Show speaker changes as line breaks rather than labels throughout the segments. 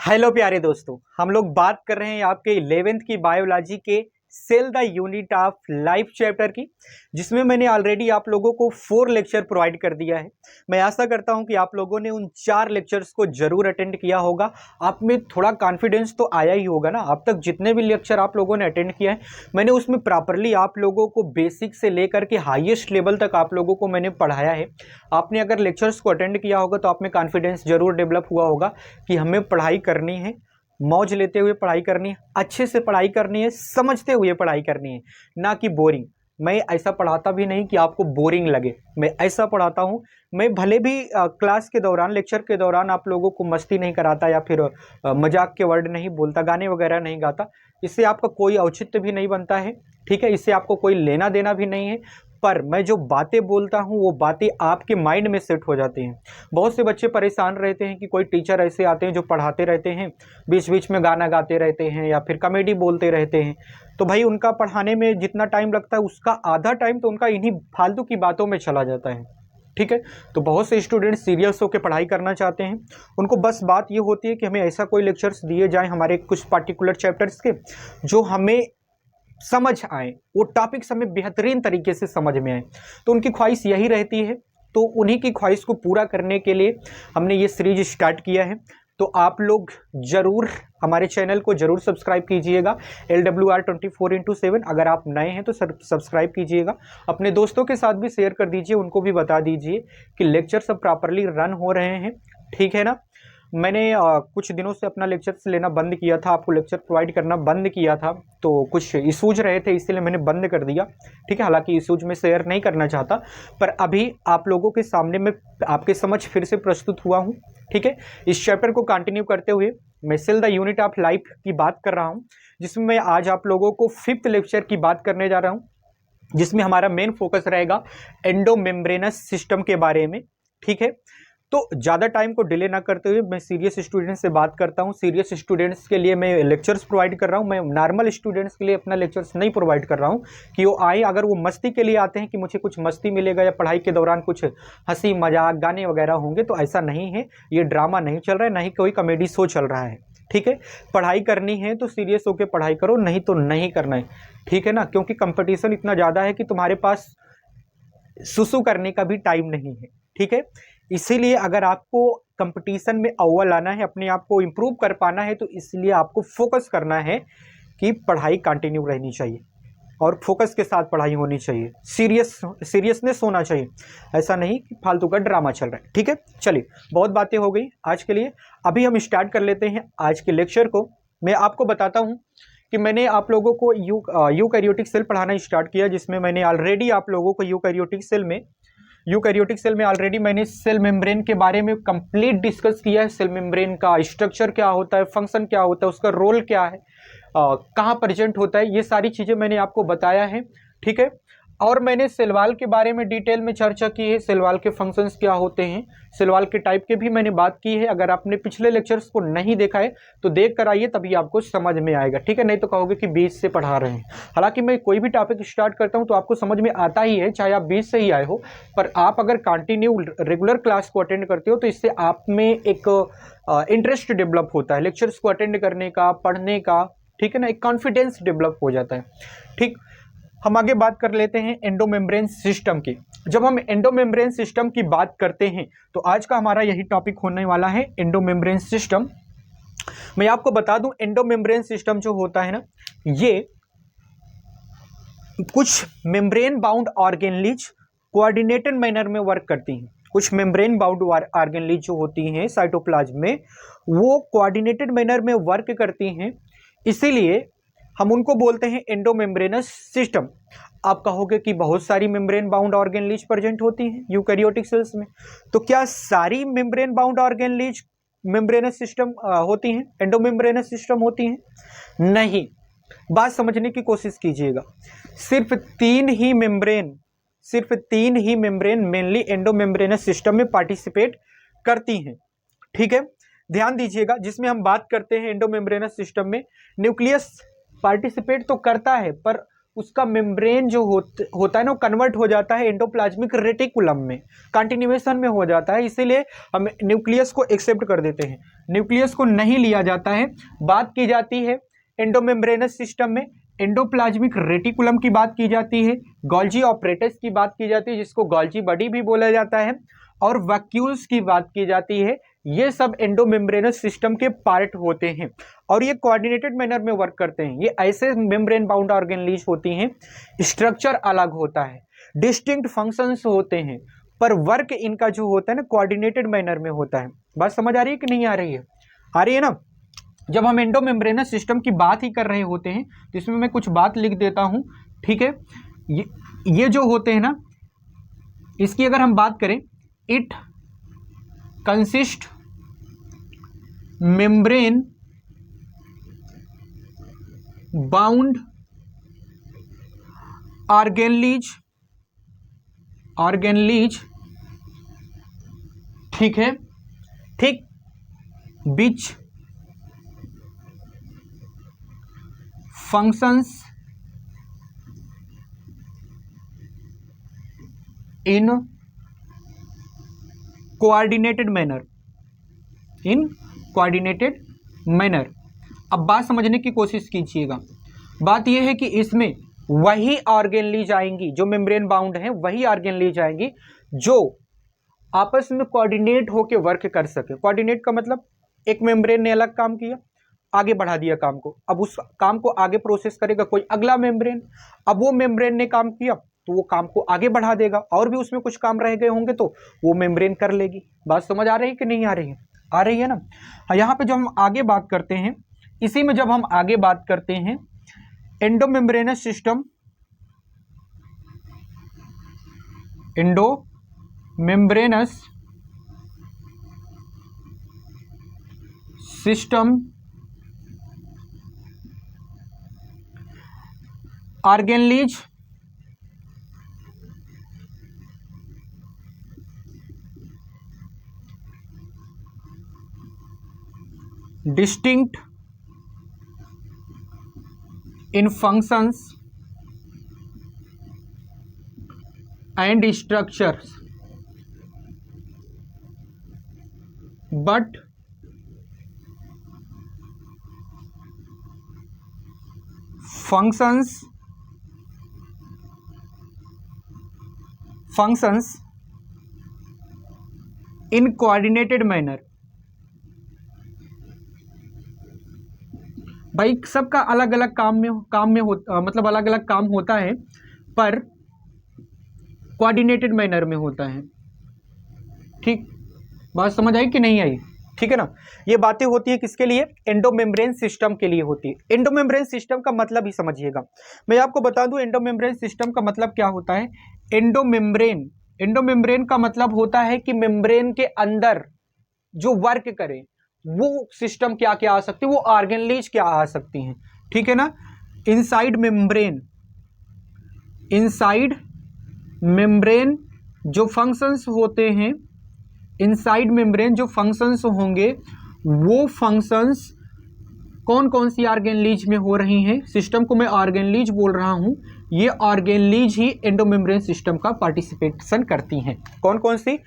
Hello प्यारे दोस्तों, हम लोग बात कर रहे हैं आपके 11th की बायोलॉजी के cell the unit of life chapter की, जिसमें मैंने ऑलरेडी आप लोगों को 4 लेक्चर प्रोवाइड कर दिया है। मैं आशा करता हूं कि आप लोगों ने उन 4 लेक्चर्स को जरूर अटेंड किया होगा। आप में थोड़ा कॉन्फिडेंस तो आया ही होगा ना। अब तक जितने भी लेक्चर आप लोगों ने अटेंड किया है, मैंने उसमें प्रॉपरली आप लोगों को बेसिक से लेकर के हाईएस्ट लेवल तक आप लोगों को मैंने पढ़ाया है। आपने अगर लेक्चर्स को अटेंड किया होगा तो आप में कॉन्फिडेंस जरूर डेवलप हुआ होगा कि हमें पढ़ाई करनी है, मौज लेते हुए पढ़ाई करनी है, अच्छे से पढ़ाई करनी है, समझते हुए पढ़ाई करनी है, ना कि बोरिंग। मैं ऐसा पढ़ाता भी नहीं कि आपको बोरिंग लगे। मैं ऐसा पढ़ाता हूँ, मैं भले भी क्लास के दौरान, लेक्चर के दौरान आप लोगों को मस्ती नहीं कराता या फिर मजाक के वर्ड नहीं बोलता, गाने वगैरह नहीं गाता। इससे आपका कोई औचित्य भी नहीं बनता है, ठीक है। इससे आपको कोई लेना देना भी नहीं है। पर मैं जो बातें बोलता हूँ वो बातें आपके माइंड में सेट हो जाती हैं। बहुत से बच्चे परेशान रहते हैं कि कोई टीचर ऐसे आते हैं जो पढ़ाते रहते हैं, बीच बीच में गाना गाते रहते हैं या फिर कॉमेडी बोलते रहते हैं। तो भाई उनका पढ़ाने में जितना टाइम लगता है उसका आधा टाइम तो उनका इन्हीं फालतू की बातों में चला जाता है, ठीक है। तो बहुत से स्टूडेंट सीरियस होकर पढ़ाई करना चाहते हैं। उनको बस बात ये होती है कि हमें ऐसा कोई लेक्चर्स दिए जाएं हमारे कुछ पार्टिकुलर चैप्टर्स के जो हमें समझ आए, वो टॉपिक्स हमें बेहतरीन तरीके से समझ में आए। तो उनकी ख्वाहिश यही रहती है। तो उन्हीं की ख्वाहिश को पूरा करने के लिए हमने ये सीरीज स्टार्ट किया है। तो आप लोग जरूर हमारे चैनल को जरूर सब्सक्राइब कीजिएगा, LWR24x7। अगर आप नए हैं तो सब्सक्राइब कीजिएगा, अपने दोस्तों के साथ भी शेयर कर दीजिए, उनको भी बता दीजिए कि लेक्चर सब प्रॉपरली रन हो रहे हैं, ठीक है ना। मैंने कुछ दिनों से अपना लेक्चर्स लेना बंद किया था, आपको लेक्चर प्रोवाइड करना बंद किया था। तो कुछ इशूज रहे थे, इसलिए मैंने बंद कर दिया, ठीक है। हालांकि इशूज में शेयर नहीं करना चाहता, पर अभी आप लोगों के सामने मैं आपके समझ फिर से प्रस्तुत हुआ हूँ, ठीक है। इस चैप्टर को कंटिन्यू करते हुए मैं cell the unit of life की बात कर रहा हूँ, जिसमें मैं आज आप लोगों को 5th लेक्चर की बात करने जा रहा हूँ, जिसमें हमारा मेन फोकस रहेगा एंडोमेम्ब्रेनस सिस्टम के बारे में, ठीक है। तो ज़्यादा टाइम को डिले ना करते हुए मैं सीरियस स्टूडेंट्स से बात करता हूँ। सीरियस स्टूडेंट्स के लिए मैं लेक्चर्स प्रोवाइड कर रहा हूँ। मैं नॉर्मल स्टूडेंट्स के लिए अपना लेक्चर्स नहीं प्रोवाइड कर रहा हूँ कि वो आए, अगर वो मस्ती के लिए आते हैं कि मुझे कुछ मस्ती मिलेगा या पढ़ाई के दौरान कुछ हंसी मजाक गाने वगैरह होंगे, तो ऐसा नहीं है। ये ड्रामा नहीं चल रहा है, ना ही कोई कॉमेडी शो चल रहा है, ठीक है। पढ़ाई करनी है तो सीरियस होकर पढ़ाई करो, नहीं तो नहीं करना है, ठीक है ना। क्योंकि कंपटीशन इतना ज़्यादा है कि तुम्हारे पास सुसु करने का भी टाइम नहीं है, ठीक है। इसीलिए अगर आपको कंपटीशन में अव्वल आना है, अपने आप को इम्प्रूव कर पाना है, तो इसलिए आपको फोकस करना है कि पढ़ाई कंटिन्यू रहनी चाहिए और फोकस के साथ पढ़ाई होनी चाहिए, सीरियसनेस होना चाहिए। ऐसा नहीं कि फालतू का ड्रामा चल रहा है, ठीक है। चलिए, बहुत बातें हो गई आज के लिए, अभी हम स्टार्ट कर लेते हैं आज के लेक्चर को। मैं आपको बताता हूँ कि मैंने आप लोगों को यूकैरियोटिक सेल पढ़ाना स्टार्ट किया, जिसमें मैंने ऑलरेडी आप लोगों को यूकैरियोटिक सेल में ऑलरेडी मैंने सेल मेम्ब्रेन के बारे में कंप्लीट डिस्कस किया है। सेल मेम्ब्रेन का स्ट्रक्चर क्या होता है, फंक्शन क्या होता है, उसका रोल क्या है, कहाँ प्रेजेंट होता है, ये सारी चीज़ें मैंने आपको बताया है, ठीक है। और मैंने सेल वॉल के बारे में डिटेल में चर्चा की है, सेल वॉल के फंक्शंस क्या होते हैं, सेल वॉल के टाइप के भी मैंने बात की है। अगर आपने पिछले लेक्चर्स को नहीं देखा है तो देख कर आइए, तभी आपको समझ में आएगा, ठीक है। नहीं तो कहोगे कि बीच से पढ़ा रहे हैं। हालांकि मैं कोई भी टॉपिक स्टार्ट करता हूं तो आपको समझ में आता ही है, चाहे आप बीच से ही आए हो। पर आप अगर कंटिन्यू रेगुलर क्लास को अटेंड करते हो तो इससे आप में एक इंटरेस्ट डेवलप होता है लेक्चर्स को अटेंड करने का, पढ़ने का, ठीक है ना। एक कॉन्फिडेंस डेवलप हो जाता है, ठीक। हम आगे बात कर लेते हैं एंडोमेम्ब्रेन सिस्टम की। जब हम एंडोमेम्ब्रेन सिस्टम की बात करते हैं तो आज का हमारा यही टॉपिक होने वाला है, एंडोमेम्ब्रेन सिस्टम। मैं आपको बता दूं, एंडोमेम्ब्रेन सिस्टम जो होता है ना, ये कुछ membrane bound organelles coordinated manner में वर्क करती हैं। कुछ मेम्ब्रेन बाउंड ऑर्गेनलीज जो होती हैं साइटोप्लाज्म में, वो कोऑर्डिनेटेड मैनर में वर्क करती हैं, इसीलिए हम उनको बोलते हैं एंडोमेम्ब्रेनस सिस्टम। आप कहोगे कि बहुत सारी मेम्ब्रेन बाउंड ऑर्गेनलीज प्रेजेंट होती हैं यूकैरियोटिक सेल्स में, तो क्या सारी membrane bound organelles membranes system होती हैं, एंडोमेम्ब्रेनस सिस्टम होती हैं? नहीं, बात समझने की कोशिश कीजिएगा। सिर्फ तीन ही मेम्ब्रेन मेनली एंडोमेम्ब्रेनस सिस्टम में पार्टिसिपेट करती हैं, ठीक है। ध्यान दीजिएगा, जिसमें हम बात करते हैं एंडोमेम्ब्रेनस सिस्टम में न्यूक्लियस पार्टिसिपेट तो करता है, पर उसका मेम्ब्रेन जो होता है ना, कन्वर्ट हो जाता है एंडोप्लाज्मिक रेटिकुलम में, कंटिन्यूएशन में हो जाता है, इसीलिए हम न्यूक्लियस को एक्सेप्ट कर देते हैं, न्यूक्लियस को नहीं लिया जाता है। बात की जाती है एंडोमेम्ब्रेनस सिस्टम में एंडोप्लाज्मिक रेटिकुलम की बात की जाती है, गोल्जी ऑपरेटस की बात की जाती है जिसको गोल्जी बॉडी भी बोला जाता है, और वैक्यूल्स की बात की जाती है। ये सब एंडोमेम्ब्रेनस सिस्टम के पार्ट होते हैं और ये कोऑर्डिनेटेड मैनर में वर्क करते हैं। ये ऐसे मेम्ब्रेन बाउंड ऑर्गेनेलीज होती हैं, स्ट्रक्चर अलग होता है, डिस्टिंक्ट फंक्शंस होते हैं, पर वर्क इनका जो होता है ना कोऑर्डिनेटेड मैनर में होता है। बात समझ आ रही है कि नहीं आ रही है? आ रही है ना। जब हम एंडोमेम्ब्रेनस सिस्टम की बात ही कर रहे होते हैं तो इसमें मैं कुछ बात लिख देता हूं, ठीक है। ये जो होते हैं ना, इसकी अगर हम बात करें, it consist membrane bound organelles, ठीक है, ठीक, विच functions in coordinated manner, अब बात समझने की कोशिश कीजिएगा। बात यह है कि इसमें वही ऑर्गेनलीज आएंगी जो मेम्ब्रेन बाउंड है, वही ऑर्गेनलीज आएंगी जो आपस में कोऑर्डिनेट होकर वर्क कर सके। कोऑर्डिनेट का मतलब एक मेम्ब्रेन ने अलग काम किया, आगे बढ़ा दिया काम को, अब उस काम को आगे प्रोसेस करेगा कोई अगला मेम्ब्रेन, अब वो मेम्ब्रेन ने काम किया तो वो काम को आगे बढ़ा देगा, और भी उसमें कुछ काम रह गए होंगे तो वो मेम्ब्रेन कर लेगी। बात समझ आ रही है कि नहीं आ रही है? आ रही है ना। यहाँ पे जब हम आगे बात करते हैं, इसी में जब हम आगे बात करते हैं endomembranes system, endomembranes system organelles distinct in functions and structures but functions in coordinated manner। भाई सबका अलग अलग काम में मतलब अलग अलग काम होता है, पर कोऑर्डिनेटेड मैनर में होता है। ठीक, बात समझ आई कि नहीं आई? ठीक है ना। ये बातें होती है किसके लिए? एंडोमेम्ब्रेन सिस्टम के लिए होती है। एंडोमेम्ब्रेन सिस्टम का मतलब ही समझिएगा। मैं आपको बता दूं एंडोमेम्ब्रेन सिस्टम का मतलब क्या होता है। एंडोमेम्ब्रेन का मतलब होता है कि मेम्ब्रेन के अंदर जो वर्क करे वो सिस्टम क्या क्या आ सकती है, वो ऑर्गेनलीज क्या आ सकती हैं, ठीक है ना। इनसाइड मेम्ब्रेन जो फंक्शंस होते हैं, इनसाइड मेम्ब्रेन जो फंक्शंस होंगे, वो फंक्शंस कौन कौन सी ऑर्गेनलीज में हो रही हैं। सिस्टम को मैं ऑर्गेनलीज बोल रहा हूं, ये ऑर्गेनलीज ही एंडोमेम्ब्रेन सिस्टम का पार्टिसिपेशन करती हैं। कौन कौन सी?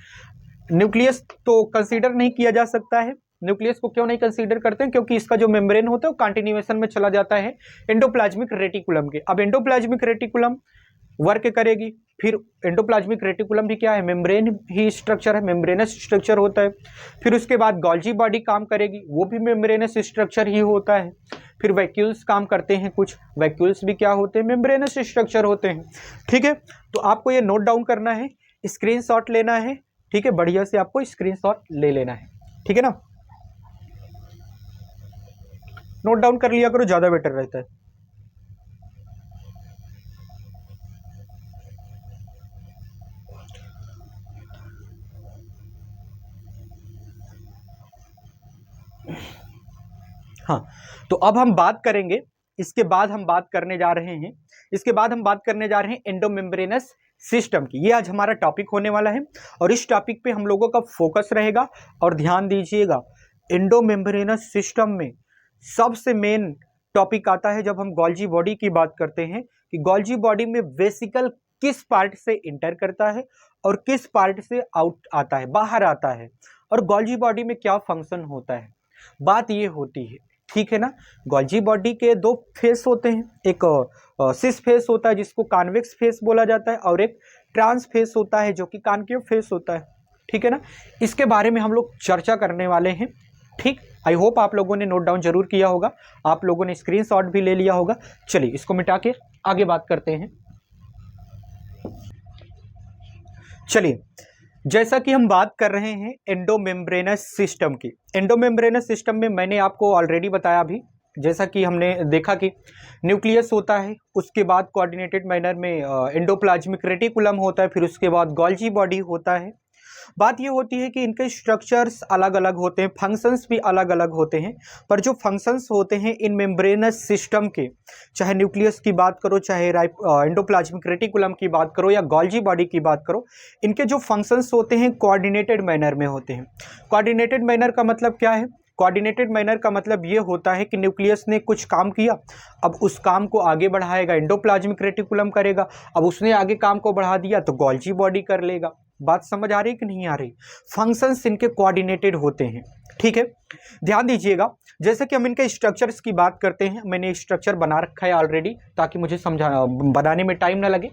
न्यूक्लियस तो कंसीडर नहीं किया जा सकता है। न्यूक्लियस को क्यों नहीं कंसीडर करते हैं? क्योंकि इसका जो मेम्ब्रेन होता है वो कंटिन्यूएशन में चला जाता है एंडोप्लाज्मिक रेटिकुलम के। अब एंडोप्लाज्मिक रेटिकुलम वर्क करेगी, फिर एंडोप्लाज्मिक रेटिकुलम भी क्या है? मेम्ब्रेन ही स्ट्रक्चर है, मेम्ब्रेनस स्ट्रक्चर होता है। फिर उसके बाद गोल्जी बॉडी काम करेगी, वो भी मेम्ब्रेनस स्ट्रक्चर ही होता है। फिर वैक्यूल्स काम करते हैं, कुछ वैक्यूल्स भी क्या होते हैं? मेम्ब्रेनस स्ट्रक्चर होते हैं। ठीक है, तो आपको ये नोट डाउन करना है, स्क्रीनशॉट लेना है, ठीक है, बढ़िया से आपको स्क्रीनशॉट ले लेना है, ठीक है ना। नोट डाउन कर लिया करो, ज्यादा बेटर रहता है। हाँ, तो अब हम बात करेंगे, इसके बाद हम बात करने जा रहे हैं एंडोमेम्ब्रेनस सिस्टम की। ये आज हमारा टॉपिक होने वाला है और इस टॉपिक पे हम लोगों का फोकस रहेगा। और ध्यान दीजिएगा, एंडोमेम्ब्रेनस सिस्टम में सबसे मेन टॉपिक आता है जब हम गोल्जी बॉडी की बात करते हैं, कि गोल्जी बॉडी में वेसिकल किस पार्ट से इंटर करता है और किस पार्ट से आउट आता है, बाहर आता है, और गोल्जी बॉडी में क्या फंक्शन होता है, बात ये होती है। ठीक है ना। गोल्जी बॉडी के दो फेस होते हैं, एक सिस फेस होता है जिसको कॉन्वेक्स फेस बोला जाता है, और एक ट्रांस फेस होता है जो कि कॉनकेव फेस होता है। ठीक है ना। इसके बारे में हम लोग चर्चा करने वाले हैं। ठीक, आई होप आप लोगों ने नोट डाउन जरूर किया होगा, आप लोगों ने स्क्रीनशॉट भी ले लिया होगा। चलिए इसको मिटा के आगे बात करते हैं। चलिए, जैसा कि हम बात कर रहे हैं एंडोमेम्ब्रेनस सिस्टम की। एंडोमेम्ब्रेनस सिस्टम में मैंने आपको ऑलरेडी बताया अभी, जैसा कि हमने देखा कि न्यूक्लियस होता है, उसके बाद कोऑर्डिनेटेड मैनर में एंडोप्लाज्मिक रेटिकुलम होता है, फिर उसके बाद गोल्जी बॉडी होता है। बात ये होती है कि इनके स्ट्रक्चर्स अलग अलग होते हैं, फंक्शंस भी अलग अलग होते हैं, पर जो फंक्शंस होते हैं इन मेम्ब्रेनस सिस्टम के, चाहे न्यूक्लियस की बात करो, चाहे एंडोप्लाज्मिक रेटिकुलम की बात करो या गोल्जी बॉडी की बात करो, इनके जो फंक्शंस होते हैं कोऑर्डिनेटेड मैनर में होते हैं। कोऑर्डिनेटेड मैनर का मतलब क्या है? कोऑर्डिनेटेड मैनर का मतलब ये होता है कि न्यूक्लियस ने कुछ काम किया, अब उस काम को आगे बढ़ाएगा एंडोप्लाज्मिक रेटिकुलम करेगा, अब उसने आगे काम को बढ़ा दिया तो गोल्जी बॉडी कर लेगा। बात समझ आ रही कि नहीं आ रही? फंक्शंस इनके कोऑर्डिनेटेड होते हैं। ठीक है, ध्यान दीजिएगा। जैसे कि हम इनके स्ट्रक्चर्स की बात करते हैं, मैंने स्ट्रक्चर बना रखा है ऑलरेडी ताकि मुझे बनाने में टाइम ना लगे,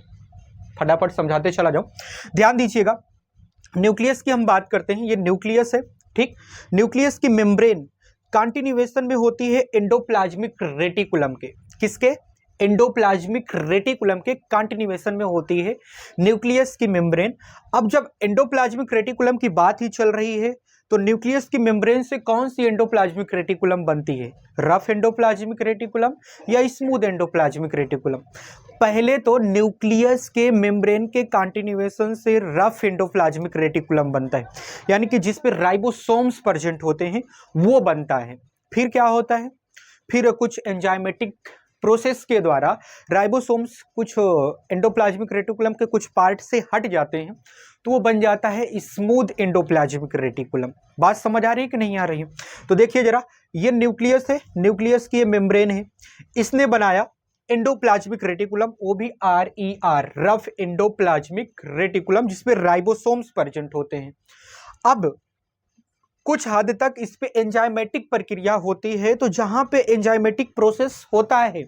फटाफट समझाते चला जाऊं। ध्यान दीजिएगा, न्यूक्लियस की हम बात करते हैं, ये न्यूक्लियस है। ठीक, न्यूक्लियस की मेम्ब्रेन कंटिन्यूएशन में होती है एंडोप्लाज्मिक रेटिकुलम के। किसके? एंडोप्लाज्मिक रेटिकुलम के कंटिन्यूएशन में होती है न्यूक्लियस की मेम्ब्रेन। अब जब एंडोप्लाज्मिक रेटिकुलम की बात ही चल रही है तो न्यूक्लियस की मेम्ब्रेन से कौन सी एंडोप्लाज्मिक रेटिकुलम बनती है? रफ एंडोप्लाज्मिक रेटिकुलम या स्मूथ एंडोप्लाज्मिक रेटिकुलम? पहले तो न्यूक्लियस के मेम्ब्रेन के कंटिन्यूएशन से रफ एंडोप्लाज्मिक रेटिकुलम बनता है, यानी कि जिस पे राइबोसोम्स प्रेजेंट होते हैं वो बनता है। फिर क्या होता है? फिर कुछ एंजाइमेटिक प्रोसेस के द्वारा राइबोसोम्स कुछ एंडोप्लाज्मिक रेटिकुलम के कुछ पार्ट से हट जाते हैं तो वो बन जाता है स्मूथ एंडोप्लाज्मिक रेटिकुलम। बात समझ आ रही है कि नहीं आ रही है? तो देखिए जरा, ये न्यूक्लियस है, न्यूक्लियस की ये मेम्ब्रेन है, इसने बनाया एंडोप्लाज्मिक रेटिकुलम, वो भी RER, रफ एंडोप्लाज्मिक रेटिकुलम, जिसपे राइबोसोम्स प्रेजेंट होते हैं। अब कुछ हद तक इस पे एंजाइमेटिक प्रक्रिया होती है, तो जहां पे एंजाइमेटिक प्रोसेस होता है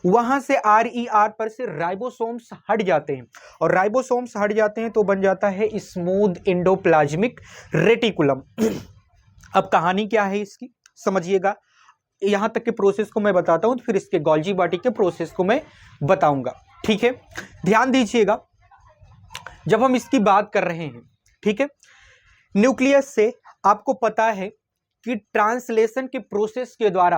वहां से RER पर से राइबोसोम्स हट जाते हैं, और राइबोसोम्स हट जाते हैं तो बन जाता है स्मूथ एंडोप्लाज्मिक रेटिकुलम। अब कहानी क्या है इसकी समझिएगा, यहां तक के प्रोसेस को मैं बताता हूं, तो फिर इसके गोल्जी बॉडी के प्रोसेस को मैं बताऊंगा। ठीक है, ध्यान दीजिएगा, जब हम इसकी बात कर रहे हैं, ठीक है, न्यूक्लियस से आपको पता है कि ट्रांसलेशन के प्रोसेस के द्वारा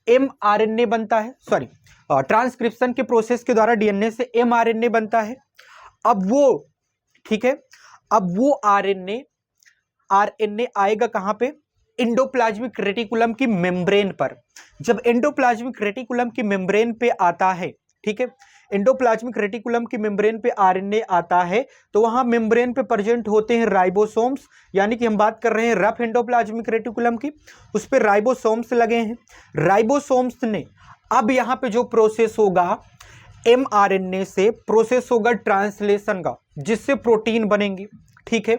mRNA बनता है, सॉरी ट्रांसक्रिप्शन के प्रोसेस के द्वारा DNA से mRNA बनता है। अब वो, ठीक है, अब वो RNA आएगा कहां पे? एंडोप्लाज्मिक रेटिकुलम की मेम्ब्रेन पर। जब एंडोप्लाज्मिक रेटिकुलम की मेम्ब्रेन पे आता है, ठीक है, एंडोप्लाज्मिक रेटिकुलम की मेम्ब्रेन पे RNA आता है तो वहां मेम्ब्रेन पे प्रेजेंट होते हैं राइबोसोम्स, यानी कि हम बात कर रहे हैं रफ एंडोप्लाज्मिक रेटिकुलम की, उस पे राइबोसोम्स लगे हैं। राइबोसोम्स ने अब यहां पे जो प्रोसेस होगा mRNA से प्रोसेस होगा ट्रांसलेशन का, जिससे प्रोटीन बनेंगे। ठीक है,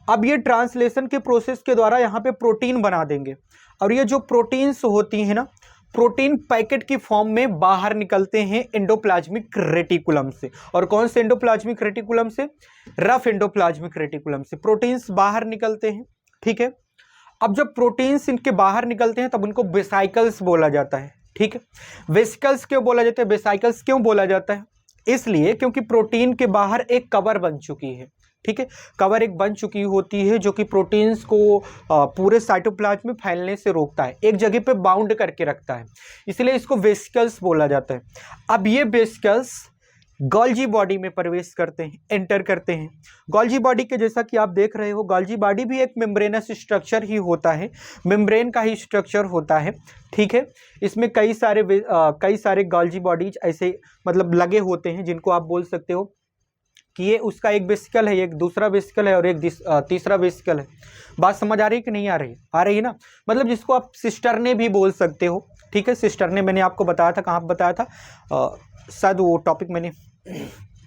अब ये ट्रांसलेशन के प्रोसेस के द्वारा यहाँ पे प्रोटीन बना देंगे, और ये जो प्रोटीन्स होती हैं ना, प्रोटीन पैकेट की फॉर्म में बाहर निकलते हैं एंडोप्लाज्मिक रेटिकुलम से। और कौन से एंडोप्लाज्मिक रेटिकुलम से? रफ एंडोप्लाज्मिक रेटिकुलम से प्रोटीन्स बाहर निकलते हैं। ठीक है, अब जब प्रोटीन्स इनके बाहर निकलते हैं तब उनको वेसिकल्स बोला जाता है। ठीक है, वेसिकल्स क्यों बोला जाता है, वेसिकल्स क्यों बोला जाता है? इसलिए क्योंकि प्रोटीन के बाहर एक कवर बन चुकी है। ठीक है, कवर एक बन चुकी होती है जो कि प्रोटीन्स को पूरे साइटोप्लाज्म में फैलने से रोकता है, एक जगह पे बाउंड करके रखता है, इसलिए इसको वेसिकल्स बोला जाता है। अब ये वेसिकल्स गोल्जी बॉडी में प्रवेश करते हैं, एंटर करते हैं। गोल्जी बॉडी के जैसा कि आप देख रहे हो, गोल्जी बॉडी भी एक मेम्ब्रेनस स्ट्रक्चर ही होता है, मेम्ब्रेन का ही स्ट्रक्चर होता है। ठीक है, इसमें कई सारे गोल्जी बॉडीज ऐसे मतलब लगे होते हैं, जिनको आप बोल सकते हो कि ये उसका एक वेसिकल है, एक दूसरा वेसिकल है और एक तीसरा वेसिकल है। बात समझ आ रही है कि नहीं आ रही? आ रही है ना, मतलब जिसको आप सिस्टरने भी बोल सकते हो। ठीक है, सिस्टरने मैंने आपको बताया था, कहाँ बताया था? शायद वो टॉपिक मैंने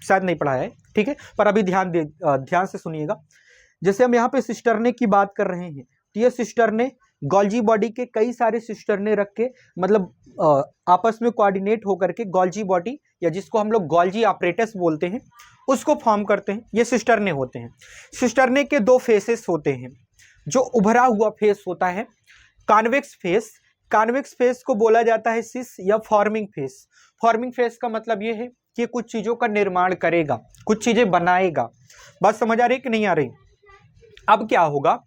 शायद नहीं पढ़ाया है, ठीक है, पर अभी ध्यान से सुनिएगा। जैसे हम यहाँ पे सिस्टरने की बात कर रहे हैं, तो ये सिस्टरने गोल्जी बॉडी के कई सारे सिस्टरने रख के, मतलब आपस में कोऑर्डिनेट होकर के गोल्जी बॉडी, या जिसको हम लोग गोल्जी ऑपरेटस बोलते हैं, उसको फॉर्म करते हैं। ये सिस्टरने होते हैं। सिस्टरने के दो फेसेस होते हैं। जो उभरा हुआ फेस होता है कॉन्वेक्स फेस, कॉन्वेक्स फेस को बोला जाता है सिस या फॉर्मिंग फेस। फॉर्मिंग फेस का मतलब ये है कि कुछ चीज़ों का निर्माण करेगा, कुछ चीज़ें बनाएगा। बात समझ आ रही कि नहीं आ रही? अब क्या होगा,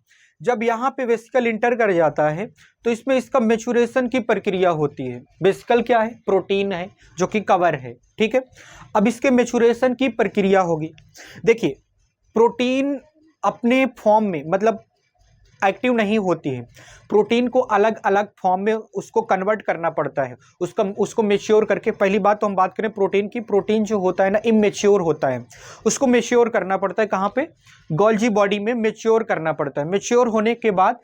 जब यहाँ पे वेसिकल इंटर कर जाता है तो इसमें इसका मेचुरेशन की प्रक्रिया होती है। वेसिकल क्या है? प्रोटीन है जो कि कवर है, ठीक है। अब इसके मेचुरेशन की प्रक्रिया होगी। देखिए, प्रोटीन अपने फॉर्म में मतलब एक्टिव नहीं होती है। प्रोटीन को अलग अलग फॉर्म में उसको कन्वर्ट करना पड़ता है, उसको मेच्योर करके। पहली बात तो हम बात करें प्रोटीन की, प्रोटीन जो होता है ना इमेच्योर होता है, उसको मेच्योर करना पड़ता है। कहाँ पे? गोल्जी बॉडी में मेच्योर करना पड़ता है। मेच्योर होने के बाद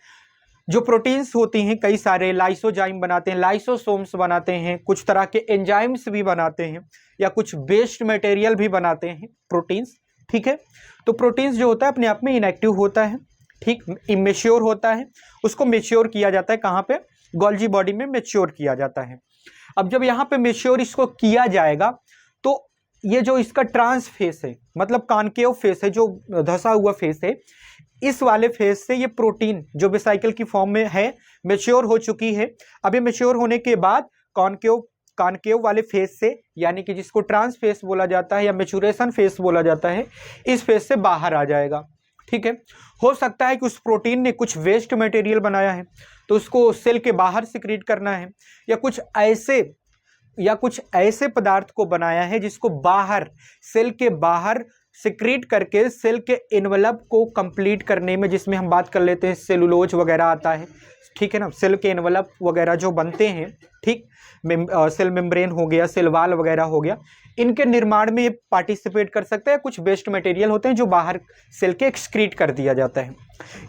जो प्रोटीन्स होती हैं कई सारे लाइसोजाइम बनाते हैं, लाइसोसोम्स बनाते हैं, कुछ तरह के एंजाइम्स भी बनाते हैं, या कुछ वेस्ट मटेरियल भी बनाते हैं प्रोटीन्स, ठीक है। तो प्रोटीन्स जो होता है अपने आप में इनएक्टिव होता है, ठीक, इमेच्योर होता है। उसको मेच्योर किया जाता है कहाँ पे? गोल्जी बॉडी में मेच्योर किया जाता है। अब जब यहाँ पे मेच्योर इसको किया जाएगा तो ये जो इसका ट्रांस फेस है, मतलब कॉनकेव फेस है, जो धंसा हुआ फेस है, इस वाले फेस से ये प्रोटीन जो वेसिकल की फॉर्म में है मेच्योर हो चुकी है। अब ये मेच्योर होने के बाद कॉनकेव वाले फेस से, यानी कि जिसको ट्रांस फेस बोला जाता है या मेचुरेशन फेस बोला जाता है, इस फेस से बाहर आ जाएगा, ठीक है। हो सकता है कि उस प्रोटीन ने कुछ वेस्ट मटेरियल बनाया है तो उसको सेल के बाहर सिक्रीट करना है, या कुछ ऐसे पदार्थ को बनाया है जिसको बाहर, सेल के बाहर सिक्रीट करके सेल के एनवलप को कंप्लीट करने में, जिसमें हम बात कर लेते हैं सेलुलोज वगैरह आता है, ठीक है ना। सेल के एनवलप वगैरह जो बनते हैं, ठीक, सेल मेम्ब्रेन हो गया, सेल वाल वगैरह हो गया, इनके निर्माण में पार्टिसिपेट कर सकता है। कुछ वेस्ट मटेरियल होते हैं जो बाहर सेल के एक्सक्रीट कर दिया जाता है,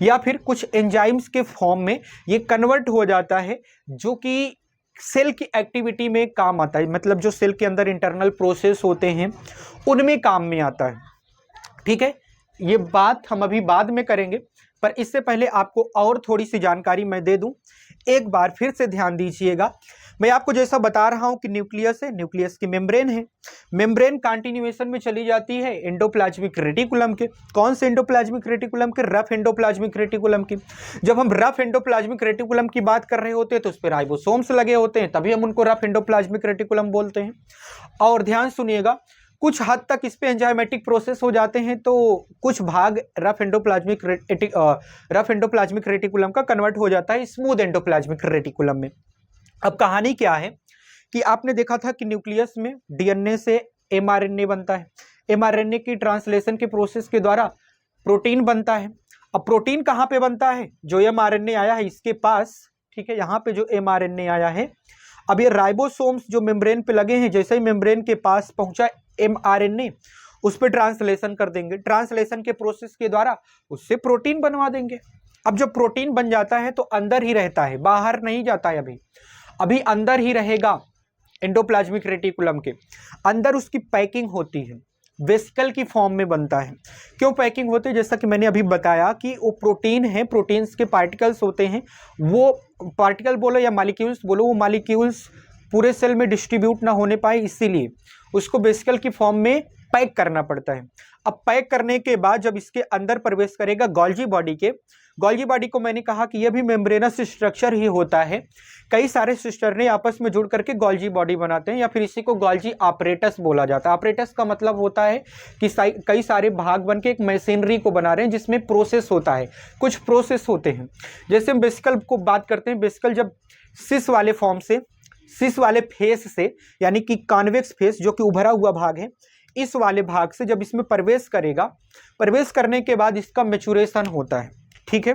या फिर कुछ एंजाइम्स के फॉर्म में ये कन्वर्ट हो जाता है जो कि सेल की एक्टिविटी में काम आता है, मतलब जो सेल के अंदर इंटरनल प्रोसेस होते हैं उनमें काम में आता है, ठीक है। ये बात हम अभी बाद में करेंगे, पर इससे पहले आपको और थोड़ी सी जानकारी मैं दे दूं। एक बार फिर से ध्यान दीजिएगा, मैं आपको जैसा बता रहा हूं कि न्यूक्लियस है, न्यूक्लियस की मेम्ब्रेन है, मेम्ब्रेन कंटिन्यूएशन में चली जाती है एंडोप्लाज्मिक रेटिकुलम के। कौन से एंडोप्लाज्मिक रेटिकुलम के? रफ एंडोप्लाज्मिक रेटिकुलम की। जब हम रफ एंडोप्लाज्मिक रेटिकुलम की बात कर रहे होते हैं तो उस पर राइबोसोम्स लगे होते हैं, तभी हम उनको रफ एंडोप्लाज्मिक रेटिकुलम बोलते हैं। और ध्यान सुनिएगा, कुछ हद तक इस पे एंजाइमेटिक प्रोसेस हो जाते हैं, तो कुछ भाग रफ एंडोप्लाज्मिक रेटिकुलम का कन्वर्ट हो जाता है स्मूथ एंडोप्लाज्मिक रेटिकुलम में। अब कहानी क्या है कि आपने देखा था कि न्यूक्लियस में डीएनए से एमआरएनए बनता है, एमआरएनए की ट्रांसलेशन के प्रोसेस के द्वारा प्रोटीन बनता है। अब प्रोटीन कहाँ पे बनता है? जो एमआरएनए आया है इसके पास, ठीक है, यहाँ पे जो एमआरएनए आया है, अब ये राइबोसोम्स जो मेम्ब्रेन पे लगे हैं, जैसे ही मेम्ब्रेन के पास पहुंचा एमआरएनए, उस पर ट्रांसलेशन कर देंगे, ट्रांसलेशन के प्रोसेस के द्वारा उससे प्रोटीन बनवा देंगे। अब जब प्रोटीन बन जाता है तो अंदर ही रहता है, बाहर नहीं जाता है, अभी अंदर ही रहेगा। एंडोप्लाज्मिक रेटिकुलम के अंदर उसकी पैकिंग होती है, वेसिकल की फॉर्म में बनता है। क्यों पैकिंग होती है? जैसा कि मैंने अभी बताया कि वो प्रोटीन है, प्रोटीन्स के पार्टिकल्स होते हैं, वो पार्टिकल बोलो या मॉलिक्यूल्स बोलो, वो मॉलिक्यूल्स पूरे सेल में डिस्ट्रीब्यूट ना होने पाए, इसीलिए उसको वेसिकल की फॉर्म में पैक करना पड़ता है। अब पैक करने के बाद जब इसके अंदर प्रवेश करेगा गोल्जी बॉडी के, गोल्जी बॉडी को मैंने कहा कि यह भी मेम्ब्रेनस स्ट्रक्चर ही होता है। कई सारे सिस्टरने आपस में जुड़ करके गोल्जी बॉडी बनाते हैं, या फिर इसी को गोल्जी ऑपरेटस बोला जाता है। ऑपरेटस का मतलब होता है कि कई सारे भाग बन के एक मशीनरी को बना रहे हैं जिसमें प्रोसेस होता है, कुछ प्रोसेस होते हैं। जैसे हम वेसिकल को बात करते हैं, वेसिकल जब सिस वाले फॉर्म से, सिस वाले फेस से, यानी कि कॉन्वेक्स फेस जो कि उभरा हुआ भाग है, इस वाले भाग से जब इसमें प्रवेश करेगा, प्रवेश करने के बाद इसका मेचुरेशन होता है, ठीक है,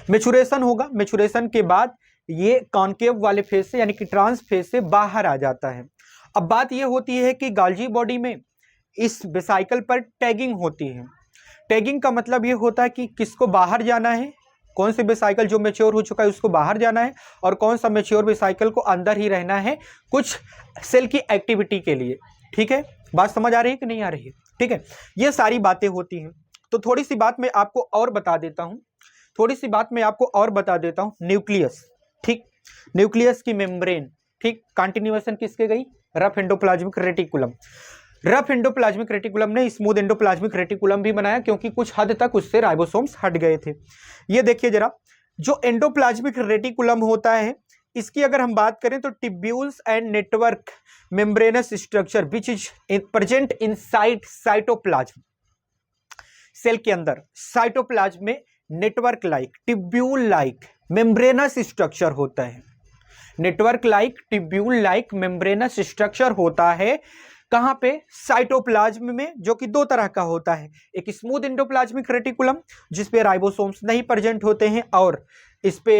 मेचुरेशन होगा। मेचुरेशन के बाद ये कॉनकेव वाले फेज से, यानी कि ट्रांस फेज से बाहर आ जाता है। अब बात ये होती है कि गोल्जी बॉडी में इस वेसिकल पर टैगिंग होती है। टैगिंग का मतलब ये होता है कि किसको बाहर जाना है, कौन सी वेसाइकल जो मैच्योर हो चुका है उसको बाहर जाना है, और कौन सा मैच्योर वेसाइकल को अंदर ही रहना है कुछ सेल की एक्टिविटी के लिए। ठीक है, बात समझ आ रही है कि नहीं आ रही है? ठीक है, ये सारी बातें होती हैं। तो थोड़ी सी बात मैं आपको और बता देता हूं, न्यूक्लियस। ठीक, न्यूक्लियस की मेम्ब्रेन, ठीक, कंटिन्यूएशन किसके गई? Rough endoplasmic reticulum. Rough endoplasmic reticulum ने स्मूथ एंडोप्लाज्मिक रेटिकुलम भी बनाया, क्योंकि कुछ हद तक उससे राइबोसोम्स हट गए थे। ये देखिए जरा, जो एंडोप्लाज्मिक रेटिकुलम होता है, इसकी अगर हम बात करें तो tubules and network membranous structure which is present inside cytoplasm. Cell के अंदर साइटोप्लाज्म में network like, tubule like membranous structure होता है। Network like, tubule like membranous structure होता है। कहां पे? साइटोप्लाज्म में, जो कि दो तरह का होता है। एक स्मूथ एंडोप्लाज्मिक रेटिकुलम जिसपे राइबोसोम्स नहीं प्रेजेंट होते हैं, और इस पे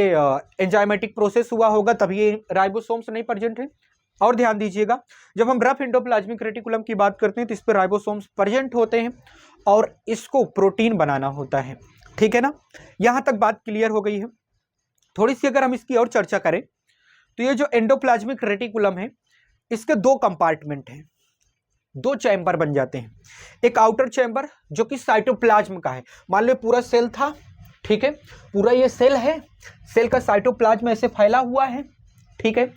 एंजाइमेटिक प्रोसेस हुआ होगा तभी ये राइबोसोम्स नहीं प्रेजेंट है। और ध्यान दीजिएगा, जब हम रफ एंडोप्लाज्मिक रेटिकुलम की बात करते हैं तो इस पे राइबोसोम्स प्रेजेंट होते हैं और इसको प्रोटीन बनाना होता है। ठीक है ना, यहां तक बात क्लियर हो गई है। थोड़ी सी अगर हम इसकी और चर्चा करें तो ये जो एंडोप्लाज्मिक रेटिकुलम है, इसके दो कंपार्टमेंट हैं, दो चैम्बर बन जाते हैं। एक आउटर चैम्बर जो कि साइटोप्लाज्म का है। मान लो पूरा सेल था, ठीक है, पूरा ये सेल है, सेल का साइटोप्लाज्म ऐसे फैला हुआ है। ठीक है,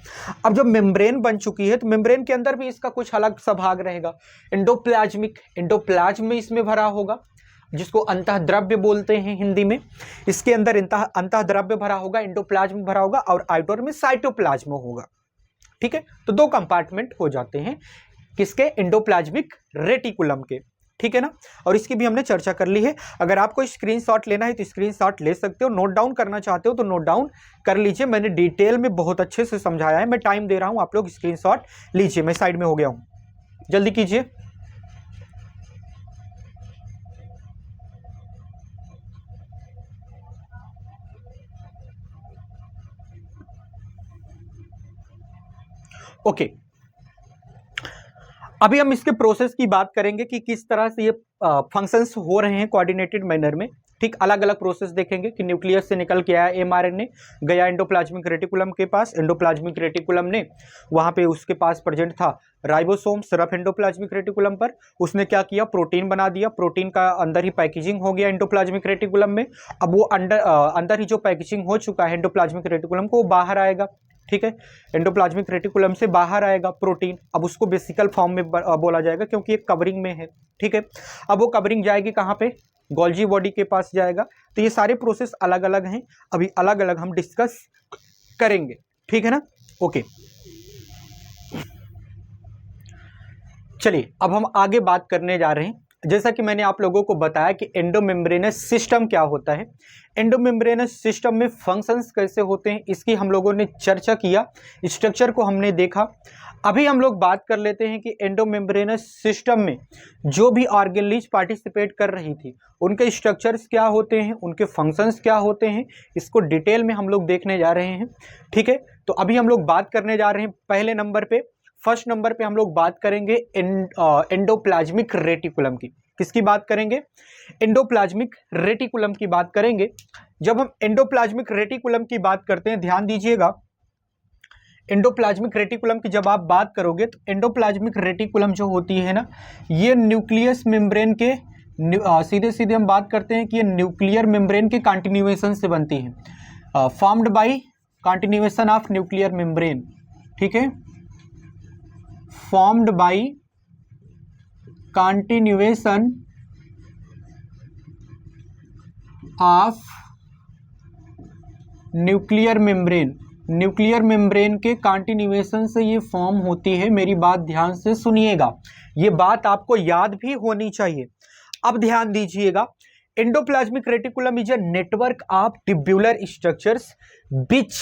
अब जब मेम्ब्रेन बन चुकी है तो मेम्ब्रेन के अंदर भी इसका कुछ अलग सा भाग रहेगा, एंडोप्लाज्म में इसमें भरा होगा, जिसको अंतः द्रव्य बोलते हैं हिंदी में। इसके अंदर अंतः द्रव्य भरा होगा, एंडोप्लाज्म भरा होगा, और आउटर में साइटोप्लाज्म होगा। ठीक है, तो दो कंपार्टमेंट हो जाते हैं किसके? एंडोप्लाज्मिक रेटिकुलम के। ठीक है ना, और इसकी भी हमने चर्चा कर ली है। अगर आपको स्क्रीनशॉट लेना है तो स्क्रीनशॉट ले सकते हो, नोट डाउन करना चाहते हो तो नोट डाउन कर लीजिए। मैंने डिटेल में बहुत अच्छे से समझाया है, मैं टाइम दे रहा हूं, आप लोग स्क्रीनशॉट लीजिए। मैं साइड में हो गया हूं, जल्दी कीजिए। ओके, अभी हम इसके प्रोसेस की बात करेंगे कि किस तरह से ये फंक्शंस हो रहे हैं कोऑर्डिनेटेड मैनर में। ठीक, अलग अलग प्रोसेस देखेंगे कि न्यूक्लियस से निकल के आया एमआरएनए, गया एंडोप्लाज्मिक रेटिकुलम के पास, एंडोप्लाज्मिक रेटिकुलम ने वहां पे उसके पास प्रेजेंट था राइबोसोम्स रफ एंडोप्लाज्मिक रेटिकुलम पर, उसने क्या किया? प्रोटीन बना दिया। प्रोटीन का अंदर ही पैकेजिंग हो गया एंडोप्लाज्मिक रेटिकुलम में। अब वो अंदर ही जो पैकेजिंग हो चुका है एंडोप्लाज्मिक रेटिकुलम को, वो बाहर आएगा। ठीक है, एंडोप्लाज्मिक रेटिकुलम से बाहर आएगा प्रोटीन, अब उसको बेसिकल फॉर्म में बोला जाएगा क्योंकि एक कवरिंग में है। ठीक है, अब वो कवरिंग जाएगी कहाँ पे? गोल्जी बॉडी के पास जाएगा। तो ये सारे प्रोसेस अलग अलग हैं, अभी अलग अलग हम डिस्कस करेंगे। ठीक है ना, ओके। चलिए अब हम आगे बात करने जा रहे हैं। जैसा कि मैंने आप लोगों को बताया कि एंडोमेम्ब्रेनस सिस्टम क्या होता है, एंडोमेम्ब्रेनस सिस्टम में फंक्शंस कैसे होते हैं, इसकी हम लोगों ने चर्चा किया, स्ट्रक्चर को हमने देखा। अभी हम लोग बात कर लेते हैं कि एंडोमेम्ब्रेनस सिस्टम में जो भी ऑर्गेनेल्स पार्टिसिपेट कर रही थी उनके स्ट्रक्चर्स क्या होते हैं, उनके फंक्शंस क्या होते हैं, इसको डिटेल में हम लोग देखने जा रहे हैं। ठीक है, तो अभी हम लोग बात करने जा रहे हैं पहले नंबर पे, फर्स्ट नंबर पे हम लोग बात करेंगे एंडोप्लाज्मिक रेटिकुलम की। किसकी बात करेंगे? एंडोप्लाज्मिक रेटिकुलम की बात करेंगे। जब हम एंडोप्लाज्मिक रेटिकुलम की बात करते हैं, ध्यान दीजिएगा, एंडोप्लाज्मिक रेटिकुलम की जब आप बात करोगे तो एंडोप्लाज्मिक रेटिकुलम जो होती है ना, ये न्यूक्लियस मेम्ब्रेन के सीधे सीधे हम बात करते हैं कि ये न्यूक्लियर मेम्ब्रेन के कंटिन्यूएशन से बनती है, formed by continuation of nuclear membrane. ठीक है, formed by continuation of nuclear membrane, nuclear membrane के कंटिन्यूएशन से ये फॉर्म होती है। मेरी बात ध्यान से सुनिएगा, ये बात आपको याद भी होनी चाहिए। अब ध्यान दीजिएगा, endoplasmic reticulum is a network of tubular structures which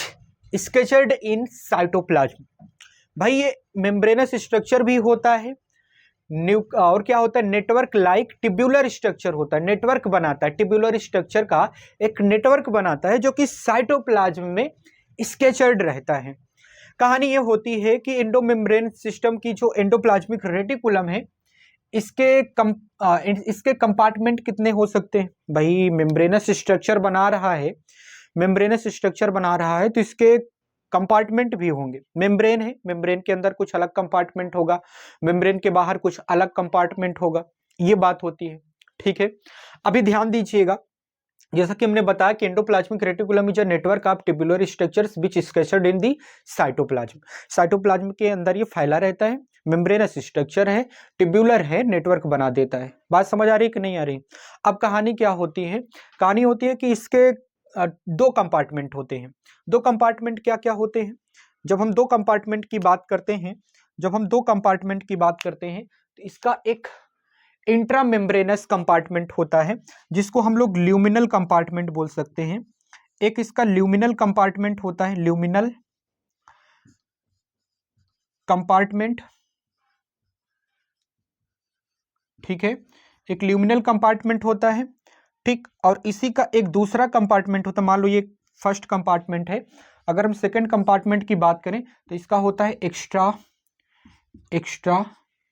scattered in cytoplasm. भाई ये मेम्ब्रेनस स्ट्रक्चर भी होता है, और क्या होता है? नेटवर्क लाइक ट्यूब्यूलर स्ट्रक्चर होता है, नेटवर्क बनाता है, ट्यूब्यूलर स्ट्रक्चर का एक नेटवर्क बनाता है जो कि साइटोप्लाज्म में स्केचर्ड रहता है। कहानी ये होती है कि एंडोमेम्ब्रेन सिस्टम की जो एंडोप्लाज्मिक रेटिकुलम है, इसके कंपार्टमेंट कितने हो सकते हैं भाई? मेम्ब्रेनस स्ट्रक्चर बना रहा है, मेम्ब्रेनस स्ट्रक्चर बना रहा है तो इसके कंपार्टमेंट भी होंगे। मेम्ब्रेन है, मेम्ब्रेन के अंदर कुछ अलग कंपार्टमेंट होगा, मेम्ब्रेन के बाहर कुछ अलग कंपार्टमेंट होगा, ये बात होती है। ठीक है, अभी ध्यान दीजिएगा, जैसा कि हमने बताया कि endoplasmic reticulum is a network of tubular structures which scattered in the cytoplasm. Cytoplasm के अंदर ये फैला रहता है, मेम्ब्रेनस स्ट्रक्चर है, ट्यूबुलर है, नेटवर्क बना देता है। बात समझ आ रही है कि नहीं आ रही? अब कहानी क्या होती है? कहानी होती है कि इसके दो कंपार्टमेंट होते हैं। दो कंपार्टमेंट क्या क्या होते हैं? जब हम दो कंपार्टमेंट की बात करते हैं, जब हम दो कंपार्टमेंट की बात करते हैं तो इसका एक इंट्रा मेम्ब्रेनस कंपार्टमेंट होता है जिसको हम लोग ल्यूमिनल कंपार्टमेंट बोल सकते हैं। एक इसका ल्यूमिनल कंपार्टमेंट होता है, ल्यूमिनल कंपार्टमेंट, ठीक है, एक ल्यूमिनल कंपार्टमेंट होता है, ठीक। और इसी का एक दूसरा कंपार्टमेंट होता है, मान लो ये फर्स्ट कंपार्टमेंट है, अगर हम सेकंड कंपार्टमेंट की बात करें तो इसका होता है extra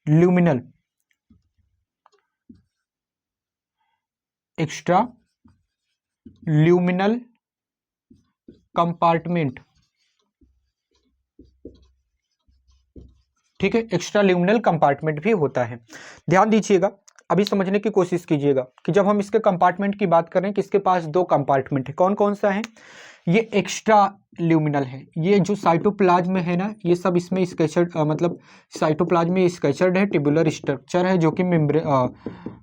luminal, extra luminal compartment, ठीक है, एक्स्ट्रा ल्यूमिनल कंपार्टमेंट भी होता है। ध्यान दीजिएगा, अभी समझने की कोशिश कीजिएगा कि जब हम इसके कंपार्टमेंट की बात करें कि इसके पास दो कंपार्टमेंट है, कौन कौन सा है? ये एक्स्ट्रा ल्यूमिनल है, ये जो साइटोप्लाज्म है ना, ये सब इसमें स्केचर्ड मतलब साइटोप्लाज्म में स्केचर्ड है, ट्यूबुलर स्ट्रक्चर है जो कि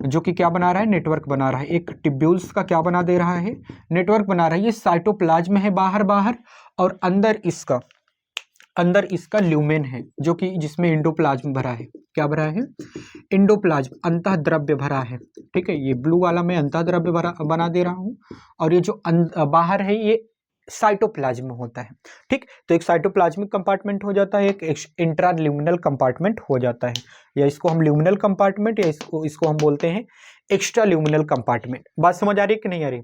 जो कि क्या बना रहा है? नेटवर्क बना रहा है। एक ट्यूब्यूल्स का क्या बना दे रहा है? नेटवर्क बना रहा है। ये साइटोप्लाज्म है बाहर बाहर, और अंदर इसका ल्यूमेन है जो कि जिसमें एंडोप्लाज्म भरा है। क्या भरा है? एंडोप्लाज्म, अंतः द्रव्य भरा है, ठीक है। ये ब्लू वाला मैं अंतः द्रव्य भरा बना दे रहा हूं, और ये जो बाहर है ये साइटोप्लाज्म होता है, ठीक। तो एक साइटोप्लाज्मिक कंपार्टमेंट हो जाता है, एक इंट्रा ल्यूमिनल कंपार्टमेंट हो जाता है, या इसको हम ल्यूमिनल कंपार्टमेंट, या इसको हम बोलते हैं एक्स्ट्रा ल्यूमिनल कंपार्टमेंट। बात समझ आ रही है कि नहीं आ रही?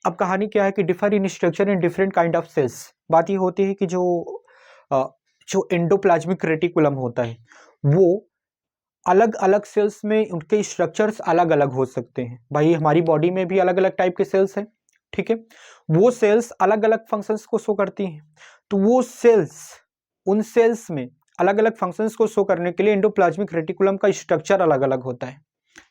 अब कहानी क्या है कि differ in structure in different kind of cells. बात ये होती है कि जो एंडोप्लाज्मिक रेटिकुलम होता है वो अलग अलग सेल्स में उनके स्ट्रक्चर्स अलग अलग हो सकते हैं। भाई हमारी बॉडी में भी अलग अलग टाइप के सेल्स हैं, ठीक है, वो सेल्स अलग अलग फंक्शंस को शो करती हैं। तो वो सेल्स, उन सेल्स में अलग अलग फंक्शंस को शो करने के लिए एंडोप्लाज्मिक रेटिकुलम का स्ट्रक्चर अलग अलग होता है,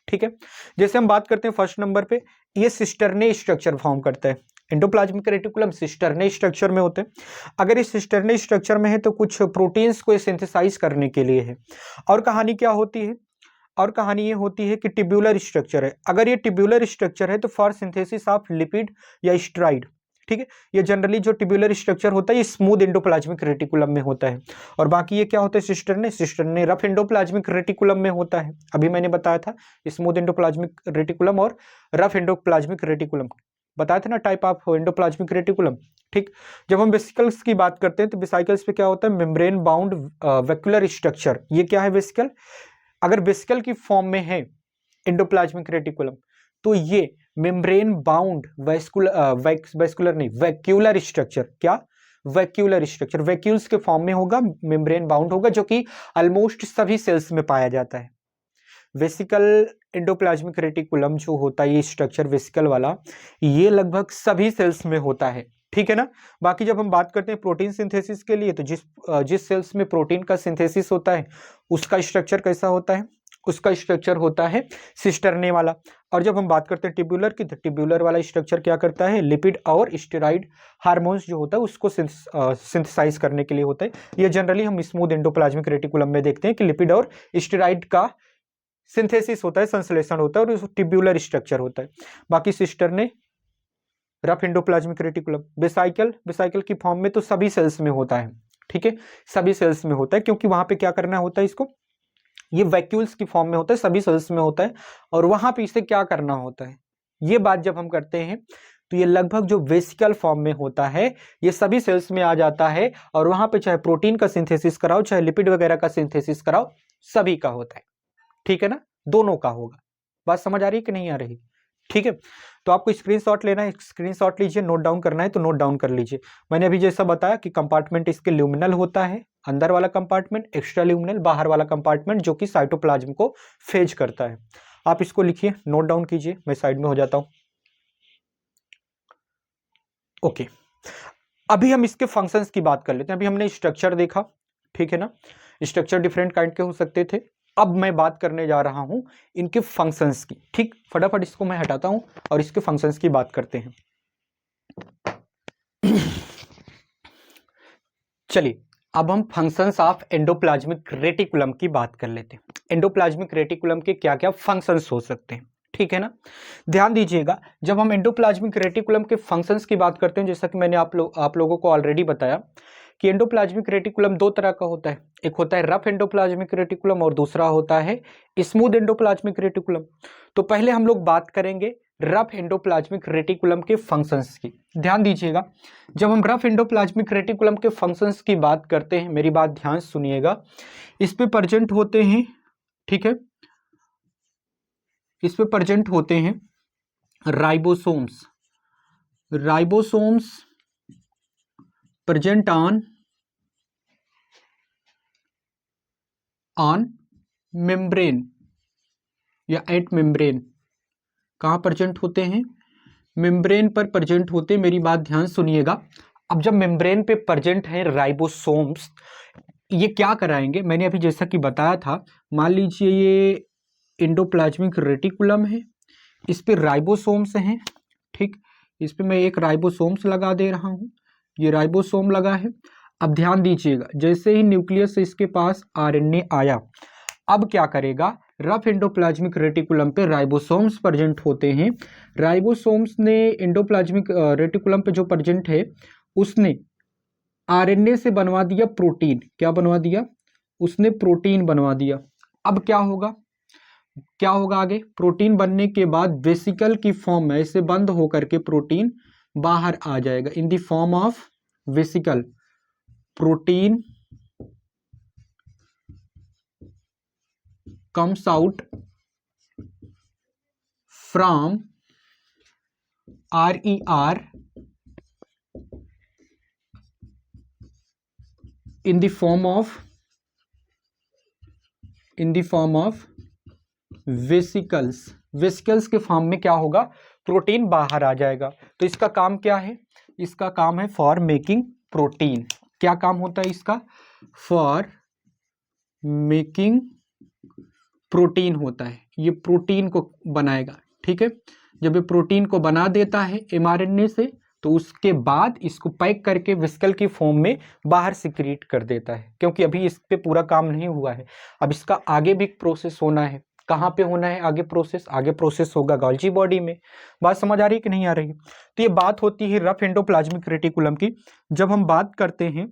ठीक है। जैसे हम बात करते हैं फर्स्ट नंबर पे, ये सिस्टर्ने स्ट्रक्चर फॉर्म करता है। एंडोप्लाज्मिक रेटिकुलम सिस्टर्ने स्ट्रक्चर में होते हैं। अगर इस सिस्टर्ने स्ट्रक्चर में है तो कुछ प्रोटीन्स को सिंथेसाइज करने के लिए है। और कहानी क्या होती है? और कहानी ये होती है कि ट्यूबुलर स्ट्रक्चर है। अगर ये ट्यूबुलर स्ट्रक्चर है तो फॉर सिंथेसिस ऑफ लिपिड या स्टेरॉइड, ठीक है। ये जनरली जो ट्यूबुलर स्ट्रक्चर होता है ये स्मूथ एंडोप्लाज्मिक रेटिकुलम में होता है, और बाकी ये क्या होता है? सिस्टर्ने रफ एंडोप्लाज्मिक रेटिकुलम में होता है। अभी मैंने बताया था स्मूथ एंडोप्लाज्मिक रेटिकुलम और रफ एंडोप्लाज्मिक रेटिकुलम, बताया था ना टाइप ऑफ एंडोप्लाज्मिक रेटिकुलम, ठीक। जब हम वेसिकल्स की बात करते हैं तो वेसिकल्स पे क्या होता है? Membrane bound vacuolar structure. ये क्या है? वेसिकल। अगर वेसिकल की फॉर्म में है एंडोप्लाज्मिक रेटिकुलम तो ये मेम्ब्रेन बाउंड वैस्कुलर नहीं, वैक्यूलर स्ट्रक्चर। क्या? वैक्यूलर स्ट्रक्चर, वैक्यूल्स के फॉर्म में होगा, मेम्ब्रेन बाउंड होगा, जो कि ऑलमोस्ट सभी सेल्स में पाया जाता है। वेसिकल एंडोप्लाज्मिक रेटिकुलम जो होता है, ये स्ट्रक्चर वेसिकल वाला, ये लगभग सभी सेल्स में होता है, ठीक है ना। बाकी जब हम बात करते हैं प्रोटीन सिंथेसिस के लिए, तो जिस सेल्स में प्रोटीन का सिंथेसिस होता है उसका स्ट्रक्चर कैसा होता है? उसका स्ट्रक्चर होता है सिस्टर्ने वाला। और जब हम बात करते हैं ट्यूबुलर की, तो ट्यूबुलर वाला स्ट्रक्चर क्या करता है? लिपिड और स्टेरॉइड हार्मोन्स जो होता है उसको सिंथेसाइज करने के लिए होता है। ये जनरली हम स्मूथ एंडोप्लाज्मिक रेटिकुलम में देखते हैं कि लिपिड और स्टेरॉइड का सिंथेसिस होता है, संश्लेषण होता है, और ट्यूबुलर स्ट्रक्चर होता है। बाकी cisternae, rough endoplasmic reticulum, vesicle की फॉर्म में तो सभी सेल्स में होता है, ठीक है, सभी सेल्स में होता है, क्योंकि वहां पे क्या करना होता है इसको? ये वैक्यूल्स की फॉर्म में होता है, सभी सेल्स में होता है, और वहां पे इसे क्या करना होता है? ये बात जब हम करते हैं तो ये लगभग जो वेसिकल फॉर्म में होता है ये सभी सेल्स में आ जाता है, और वहां पे चाहे प्रोटीन का सिंथेसिस कराओ चाहे लिपिड वगैरह का सिंथेसिस कराओ, सभी का होता है, ठीक है ना, दोनों का होगा। बात समझ आ रही है कि नहीं आ रही? ठीक है, तो आपको स्क्रीनशॉट लेना है, स्क्रीनशॉट लीजिए, नोट डाउन करना है तो नोट डाउन कर लीजिए। मैंने अभी जैसा बताया कि कंपार्टमेंट इसके ल्यूमिनल होता है, अंदर वाला कंपार्टमेंट एक्स्ट्रा ल्यूमिनल, बाहर वाला कंपार्टमेंट जो कि साइटोप्लाज्म को फेज करता है। आप इसको लिखिए, नोट डाउन कीजिए, मैं साइड में हो जाता हूं। ओके, अभी हम इसके फंक्शंस की बात कर लेते हैं। अभी हमने स्ट्रक्चर देखा, ठीक है ना, स्ट्रक्चर डिफरेंट काइंड के हो सकते थे। अब मैं बात करने जा रहा हूं इनके फंक्शंस की। ठीक, फटाफट इसको मैं हटाता हूं और इसके फंक्शंस की बात करते हैं। चलिए, अब हम फंक्शंस ऑफ एंडोप्लाज्मिक रेटिकुलम की बात कर लेते हैं। एंडोप्लाज्मिक रेटिकुलम के क्या क्या फंक्शंस हो सकते हैं, ठीक है ना। ध्यान दीजिएगा, जब हम एंडोप्लाज्मिक रेटिकुलम के फंक्शंस की बात करते हैं, जैसा कि मैंने आप लोगों को ऑलरेडी बताया कि एंडोप्लाज्मिक रेटिकुलम दो तरह का होता है। एक होता है रफ एंडोप्लाज्मिक रेटिकुलम और दूसरा होता है स्मूथ एंडोप्लाज्मिक रेटिकुलम। तो पहले हम लोग बात करेंगे रफ एंडोप्लाज्मिक रेटिकुलम के फंक्शंस की। ध्यान दीजिएगा, जब हम रफ एंडोप्लाज्मिक रेटिकुलम के फंक्शंस की बात करते हैं, मेरी बात ध्यान सुनिएगा, इस पे प्रेजेंट होते हैं, ठीक है, इस पे प्रेजेंट होते हैं ribosomes. Ribosomes present on membrane या एट मेम्ब्रेन। कहां प्रेजेंट होते हैं? मेम्ब्रेन पर प्रेजेंट होते हैं। मेरी बात ध्यान सुनिएगा, अब जब मेम्ब्रेन पे प्रेजेंट है राइबोसोम्स, ये क्या कराएंगे, मैंने अभी जैसा कि बताया था, मान लीजिए ये एंडोप्लाज्मिक रेटिकुलम है, इस पे राइबोसोम्स हैं, ठीक, इस पे मैं एक राइबोसोम्स लगा दे रहा हूं, ये राइबोसोम लगा है। अब ध्यान दीजिएगा, जैसे ही न्यूक्लियस से इसके पास आरएनए आया, अब क्या करेगा, रफ एंडोप्लाज्मिक रेटिकुलम पे राइबोसोम्स प्रेजेंट होते हैं। राइबोसोम्स ने एंडोप्लाज्मिक रेटिकुलम पे जो प्रेजेंट है, उसने आरएनए से बनवा दिया प्रोटीन। क्या बनवा दिया? उसने प्रोटीन बनवा दिया। अब क्या होगा, क्या होगा आगे? प्रोटीन बनने के बाद वेसिकल की फॉर्म में ऐसे बंद होकर के प्रोटीन बाहर आ जाएगा in the form of vesicle. Protein comes out from RER in the form of vesicles. Vesicles के फॉर्म में क्या होगा, प्रोटीन बाहर आ जाएगा। तो इसका काम क्या है? इसका काम है फॉर मेकिंग प्रोटीन। क्या काम होता है इसका? फॉर मेकिंग प्रोटीन होता है, ये प्रोटीन को बनाएगा, ठीक है। जब ये प्रोटीन को बना देता है एमआरएनए से, तो उसके बाद इसको पैक करके वेसिकल की फॉर्म में बाहर सिक्रीट कर देता है, क्योंकि अभी इस पे पूरा काम नहीं हुआ है, अब इसका आगे भी प्रोसेस होना है। कहाँ पे होना है आगे प्रोसेस? आगे प्रोसेस होगा गोल्जी बॉडी में। बात समझ आ रही है कि नहीं आ रही? तो ये बात होती है रफ एंडोप्लाज्मिक रेटिकुलम की। जब हम बात करते हैं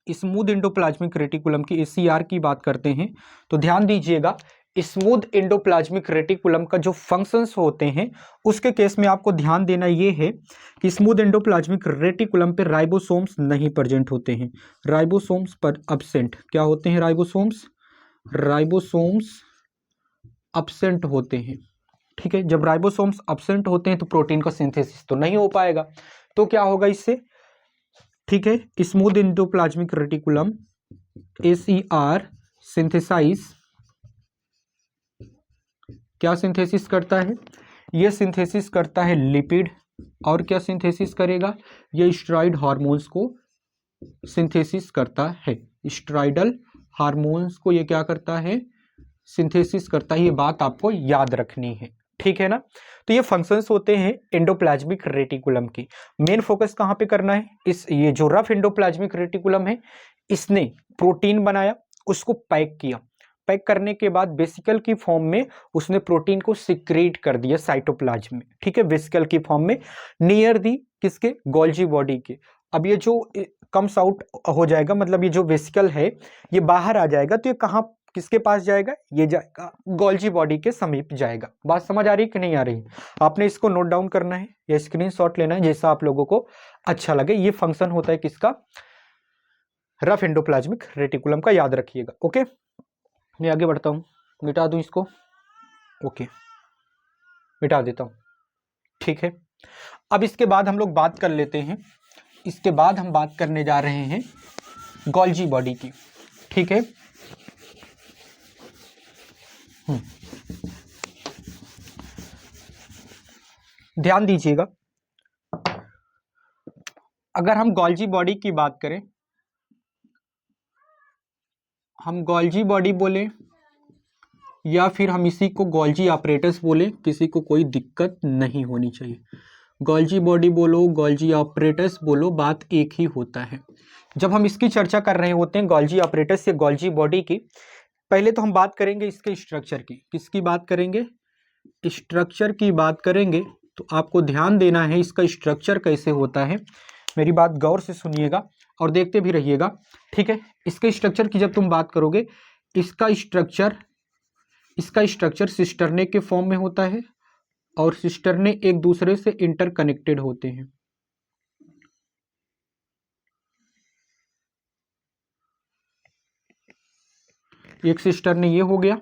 स्मूथ एंडोप्लाज्मिक रेटिकुलम की, एसीआर की बात करते हैं, तो ध्यान दीजिएगा, स्मूथ एंडोप्लाज्मिक रेटिकुलम का जो फंक्शंस होते हैं, उसके केस में आपको ध्यान देना ये है कि स्मूथ एंडोप्लाज्मिक रेटिकुलम पे राइबोसोम्स नहीं प्रेजेंट होते हैं। राइबोसोम्स पर अब्सेंट। क्या होते हैं राइबोसोम्स? राइबोसोम्स अब्सेंट होते हैं, ठीक है। जब राइबोसोम्स अब्सेंट होते हैं तो प्रोटीन का सिंथेसिस तो नहीं हो पाएगा। तो क्या होगा इससे, ठीक है, smooth endoplasmic reticulum SER synthesise, क्या सिंथेसिस करता है? ये सिंथेसिस करता है लिपिड, और क्या सिंथेसिस करेगा? ये स्टेरॉइड हार्मोन्स को सिंथेसिस करता है। स्टेरॉइडल हार्मोन्स को ये क्या करता है? सिंथेसिस करता है। ये बात आपको याद रखनी है, ठीक है ना। तो ये फंक्शंस होते हैं एंडोप्लाज्मिक रेटिकुलम की। मेन फोकस कहाँ पे करना है? ये जो रफ एंडोप्लाज्मिक रेटिकुलम है, इसने प्रोटीन बनाया, उसको पैक किया, पैक करने के बाद वेसिकल की फॉर्म में उसने प्रोटीन को सिक्रीट कर दिया साइटोप्लाज्म में, ठीक है, वेसिकल की फॉर्म में नियर दी किसके? गोल्जी बॉडी के। अब ये जो कम्स आउट हो जाएगा, मतलब ये जो वेसिकल है ये बाहर आ जाएगा, तो ये कहाँ किसके पास जाएगा? ये जाएगा गोल्जी बॉडी के समीप जाएगा। बात समझ आ रही कि नहीं आ रही? आपने इसको नोट डाउन करना है या स्क्रीनशॉट लेना है, जैसा आप लोगों को अच्छा लगे। ये फंक्शन होता है किसका? रफ एंडोप्लाज्मिक रेटिकुलम का, याद रखिएगा। ओके, मैं आगे बढ़ता हूँ, मिटा दूँ इसको, ओके, मिटा देता हूँ। ठीक है, अब इसके बाद हम लोग बात कर लेते हैं, इसके बाद हम बात करने जा रहे हैं गोल्जी बॉडी की। ठीक है, ध्यान दीजिएगा, अगर हम गोल्जी बॉडी की बात करें, हम गोल्जी बॉडी बोले या फिर हम इसी को गोल्जी ऑपरेटस बोले, किसी को कोई दिक्कत नहीं होनी चाहिए। गोल्जी बॉडी बोलो, गोल्जी ऑपरेटस बोलो, बात एक ही होता है। जब हम इसकी चर्चा कर रहे होते हैं गोल्जी ऑपरेटस या गोल्जी बॉडी की, पहले तो हम बात करेंगे इसके स्ट्रक्चर की। किसकी बात करेंगे? स्ट्रक्चर की बात करेंगे। तो आपको ध्यान देना है इसका स्ट्रक्चर कैसे होता है, मेरी बात गौर से सुनिएगा और देखते भी रहिएगा। ठीक है, इसके स्ट्रक्चर की जब तुम बात करोगे, इसका स्ट्रक्चर सिस्टरने के फॉर्म में होता है और सिस्टरने एक दूसरे से इंटरकनेक्टेड होते हैं। एक सिस्टरने ये हो गया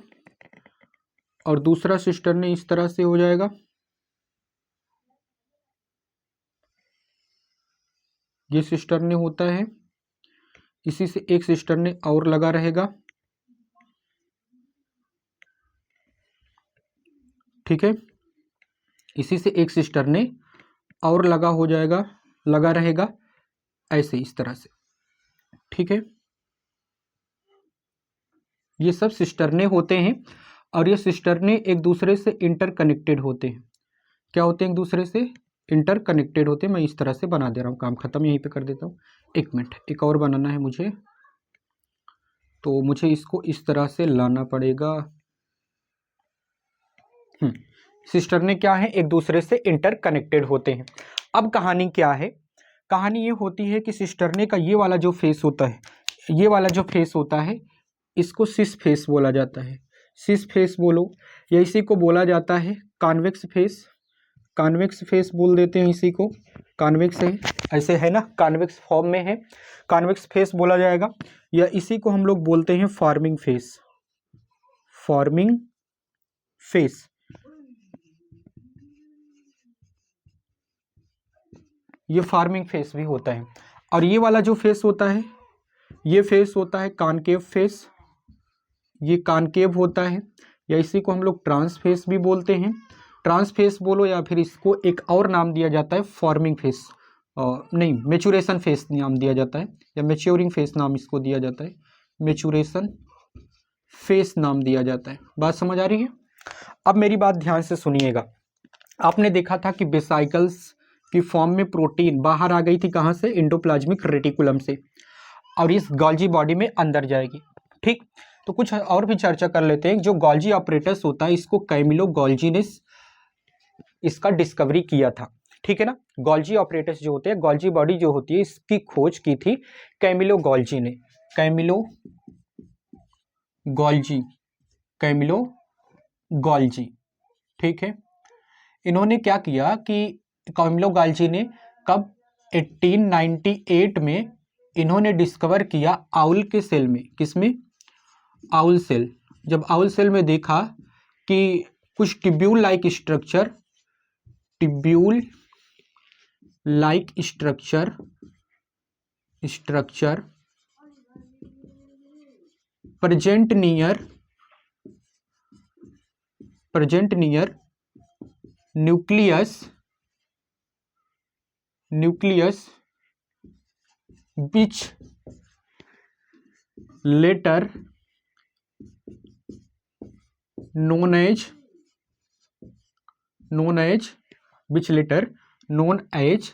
और दूसरा सिस्टरने इस तरह से हो जाएगा। ये सिस्टरने होता है, इसी से एक सिस्टरने और लगा रहेगा। ठीक है, इसी से एक सिस्टरने और लगा रहेगा ऐसे, इस तरह से। ठीक है, ये सब सिस्टरने होते हैं और ये सिस्टरने एक दूसरे से इंटरकनेक्टेड होते हैं। क्या होते हैं? एक दूसरे से इंटरकनेक्टेड होते हैं। मैं इस तरह से बना दे रहा हूँ, काम खत्म, यहीं पे कर देता हूँ। एक मिनट, एक और बनाना है मुझे, तो मुझे इसको इस तरह से लाना पड़ेगा। सिस्टरने क्या है? एक दूसरे से इंटरकनेक्टेड होते हैं। अब कहानी क्या है? कहानी ये होती है कि सिस्टरने का ये वाला जो फेस होता है, ये वाला जो फेस होता है, इसको सिस फेस बोला जाता है। सिस फेस बोलो, या इसी को बोला जाता है कॉन्वेक्स फेस। कॉन्वेक्स फेस बोल देते हैं इसी को, कॉन्वेक्स है, ऐसे है ना, कॉन्वेक्स फॉर्म में है, कॉन्वेक्स फेस बोला जाएगा। या इसी को हम लोग बोलते हैं फॉर्मिंग फेस। फॉर्मिंग फेस, ये फार्मिंग फेस भी होता है। और ये वाला जो फेस होता है, ये फेस होता है कॉनकेव फेस, ये कॉनकेव होता है। या इसी को हम लोग ट्रांस फेस भी बोलते हैं, ट्रांस फेस बोलो, या फिर इसको एक और नाम दिया जाता है फॉर्मिंग फेस, नहीं, मेचुरेशन फेस नाम दिया जाता है, या मेच्योरिंग फेस नाम इसको दिया जाता है, मेचुरेशन फेस नाम दिया जाता है। बात समझ आ रही है? अब मेरी बात ध्यान से सुनिएगा। आपने देखा था कि वेसाइकल्स की फॉर्म में प्रोटीन बाहर आ गई थी, कहाँ से? एंडोप्लाज्मिक रेटिकुलम से, और इस गोल्जी बॉडी में अंदर जाएगी। ठीक, तो कुछ और भी चर्चा कर लेते हैं। जो गोल्जी ऑपरेटस होता है, इसको कैमिलो गोल्जी ने इसका डिस्कवरी किया था। ठीक है ना, गोल्जी ऑपरेटस जो होते हैं, गोल्जी बॉडी जो होती है, इसकी खोज की थी कैमिलो गोल्जी ने। Camillo Golgi, Camillo Golgi. ठीक है, इन्होंने क्या किया कि कैमिलो गोल्जी ने कब? 1898 में इन्होंने डिस्कवर किया आउल के सेल में। किसमें? Owl cell. जब आउल सेल में देखा कि कुछ tubule like structure, tubule like structure present near nucleus which later known as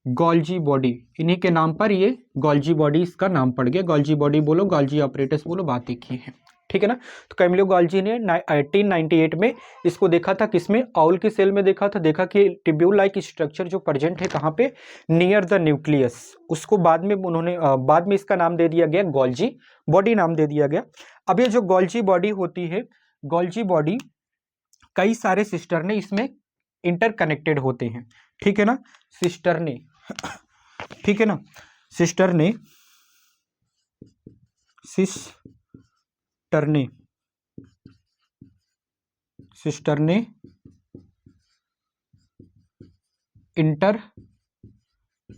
Golgi body. इन्हीं के नाम पर ये गोल्जी बॉडी इसका नाम पड़ गया। गोल्जी बॉडी बोलो, गोल्जी ऑपरेटस बोलो, बात एक ही है। ठीक है ना, तो कैमिलो गोल्जी ने 1898 में इसको देखा था, किसमें? आउल के सेल में देखा था। देखा कि टिब्यूल लाइक स्ट्रक्चर जो प्रेजेंट है कहाँ पे? Near the nucleus. उसको बाद में उन्होंने बाद में इसका नाम दे दिया गया गोल्जी बॉडी, नाम दे दिया गया। अब ये जो गोल्जी बॉडी होती है, गोल्जी बॉडी कई सारे सिस्टरने इसमें इंटरकनेक्टेड होते हैं। ठीक है ना, सिस्टरने, ठीक है ना, सिस्टरने इंटर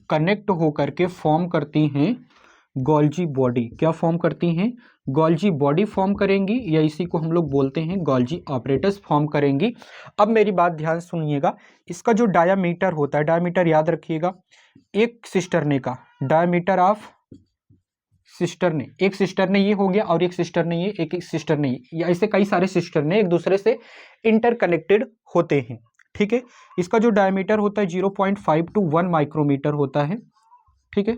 कनेक्ट होकर के फॉर्म करती हैं गोल्जी बॉडी। क्या फॉर्म करती हैं? गोल्जी बॉडी फॉर्म करेंगी, या इसी को हम लोग बोलते हैं गोल्जी ऑपरेटर्स फॉर्म करेंगी। अब मेरी बात ध्यान सुनिएगा, इसका जो डायामीटर होता है, डायामीटर याद रखिएगा, एक सिस्टरने का डायामीटर ऑफ सिस्टरने, एक सिस्टरने ये हो गया और एक सिस्टरने ये, एक सिस्टरने ये, या ऐसे कई सारे सिस्टरने एक दूसरे से इंटरकनेक्टेड होते हैं। ठीक है, इसका जो डायमीटर होता है 0.5 to 1 माइक्रोमीटर होता है। ठीक है,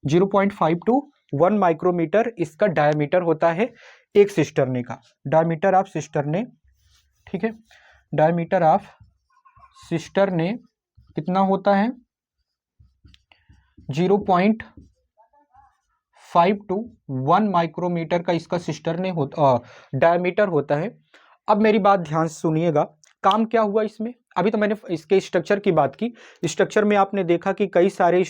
0.5 to 1 माइक्रोमीटर इसका डायमीटर होता है एक सिस्टरने का, डायमीटर ऑफ सिस्टरने। ठीक है, डायमीटर ऑफ सिस्टरने कितना होता है? 0.5 to 1 माइक्रोमीटर का इसका सिस्टरने डायमीटर होता है। अब मेरी बात ध्यान से सुनिएगा, काम क्या हुआ इसमें? अभी तो मैंने इसके स्ट्रक्चर की बात की। स्ट्रक्चर में आपने देखा कि कई सारे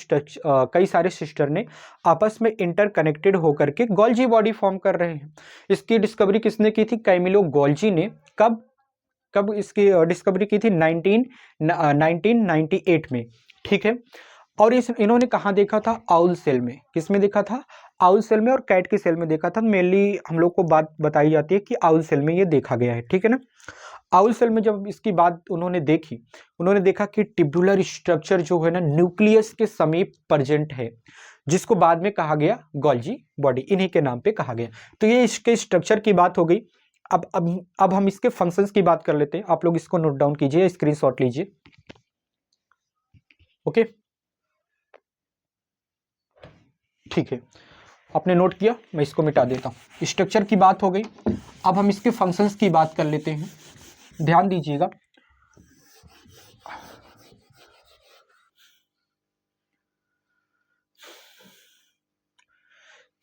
सिस्टर ने आपस में इंटरकनेक्टेड होकर के गोल्जी बॉडी फॉर्म कर रहे हैं। इसकी डिस्कवरी किसने की थी? कैमिलो गोल्जी ने। कब इसकी डिस्कवरी की थी? 1998 में। ठीक है, और इन्होंने कहाँ देखा था? आउल सेल में। किस में देखा था? आउल सेल में और कैट की सेल में देखा था। मेनली हम लोग को बात बताई जाती है कि आउल सेल में ये देखा गया है। ठीक है ना, आउल सेल में जब इसकी बात उन्होंने देखी, उन्होंने देखा कि ट्यूबुलर स्ट्रक्चर जो है ना न्यूक्लियस के समीप प्रेजेंट है, जिसको बाद में कहा गया गोल्जी बॉडी, इन्हीं के नाम पे कहा गया। तो ये इसके स्ट्रक्चर की बात हो गई। अब हम इसके फंक्शंस की बात कर लेते हैं। आप लोग इसको नोट डाउन कीजिए, स्क्रीनशॉट लीजिए। ओके, ठीक है, आपने नोट किया, मैं इसको मिटा देता हूं। स्ट्रक्चर की बात हो गई, अब हम इसके फंक्शंस की बात कर लेते हैं। ध्यान दीजिएगा,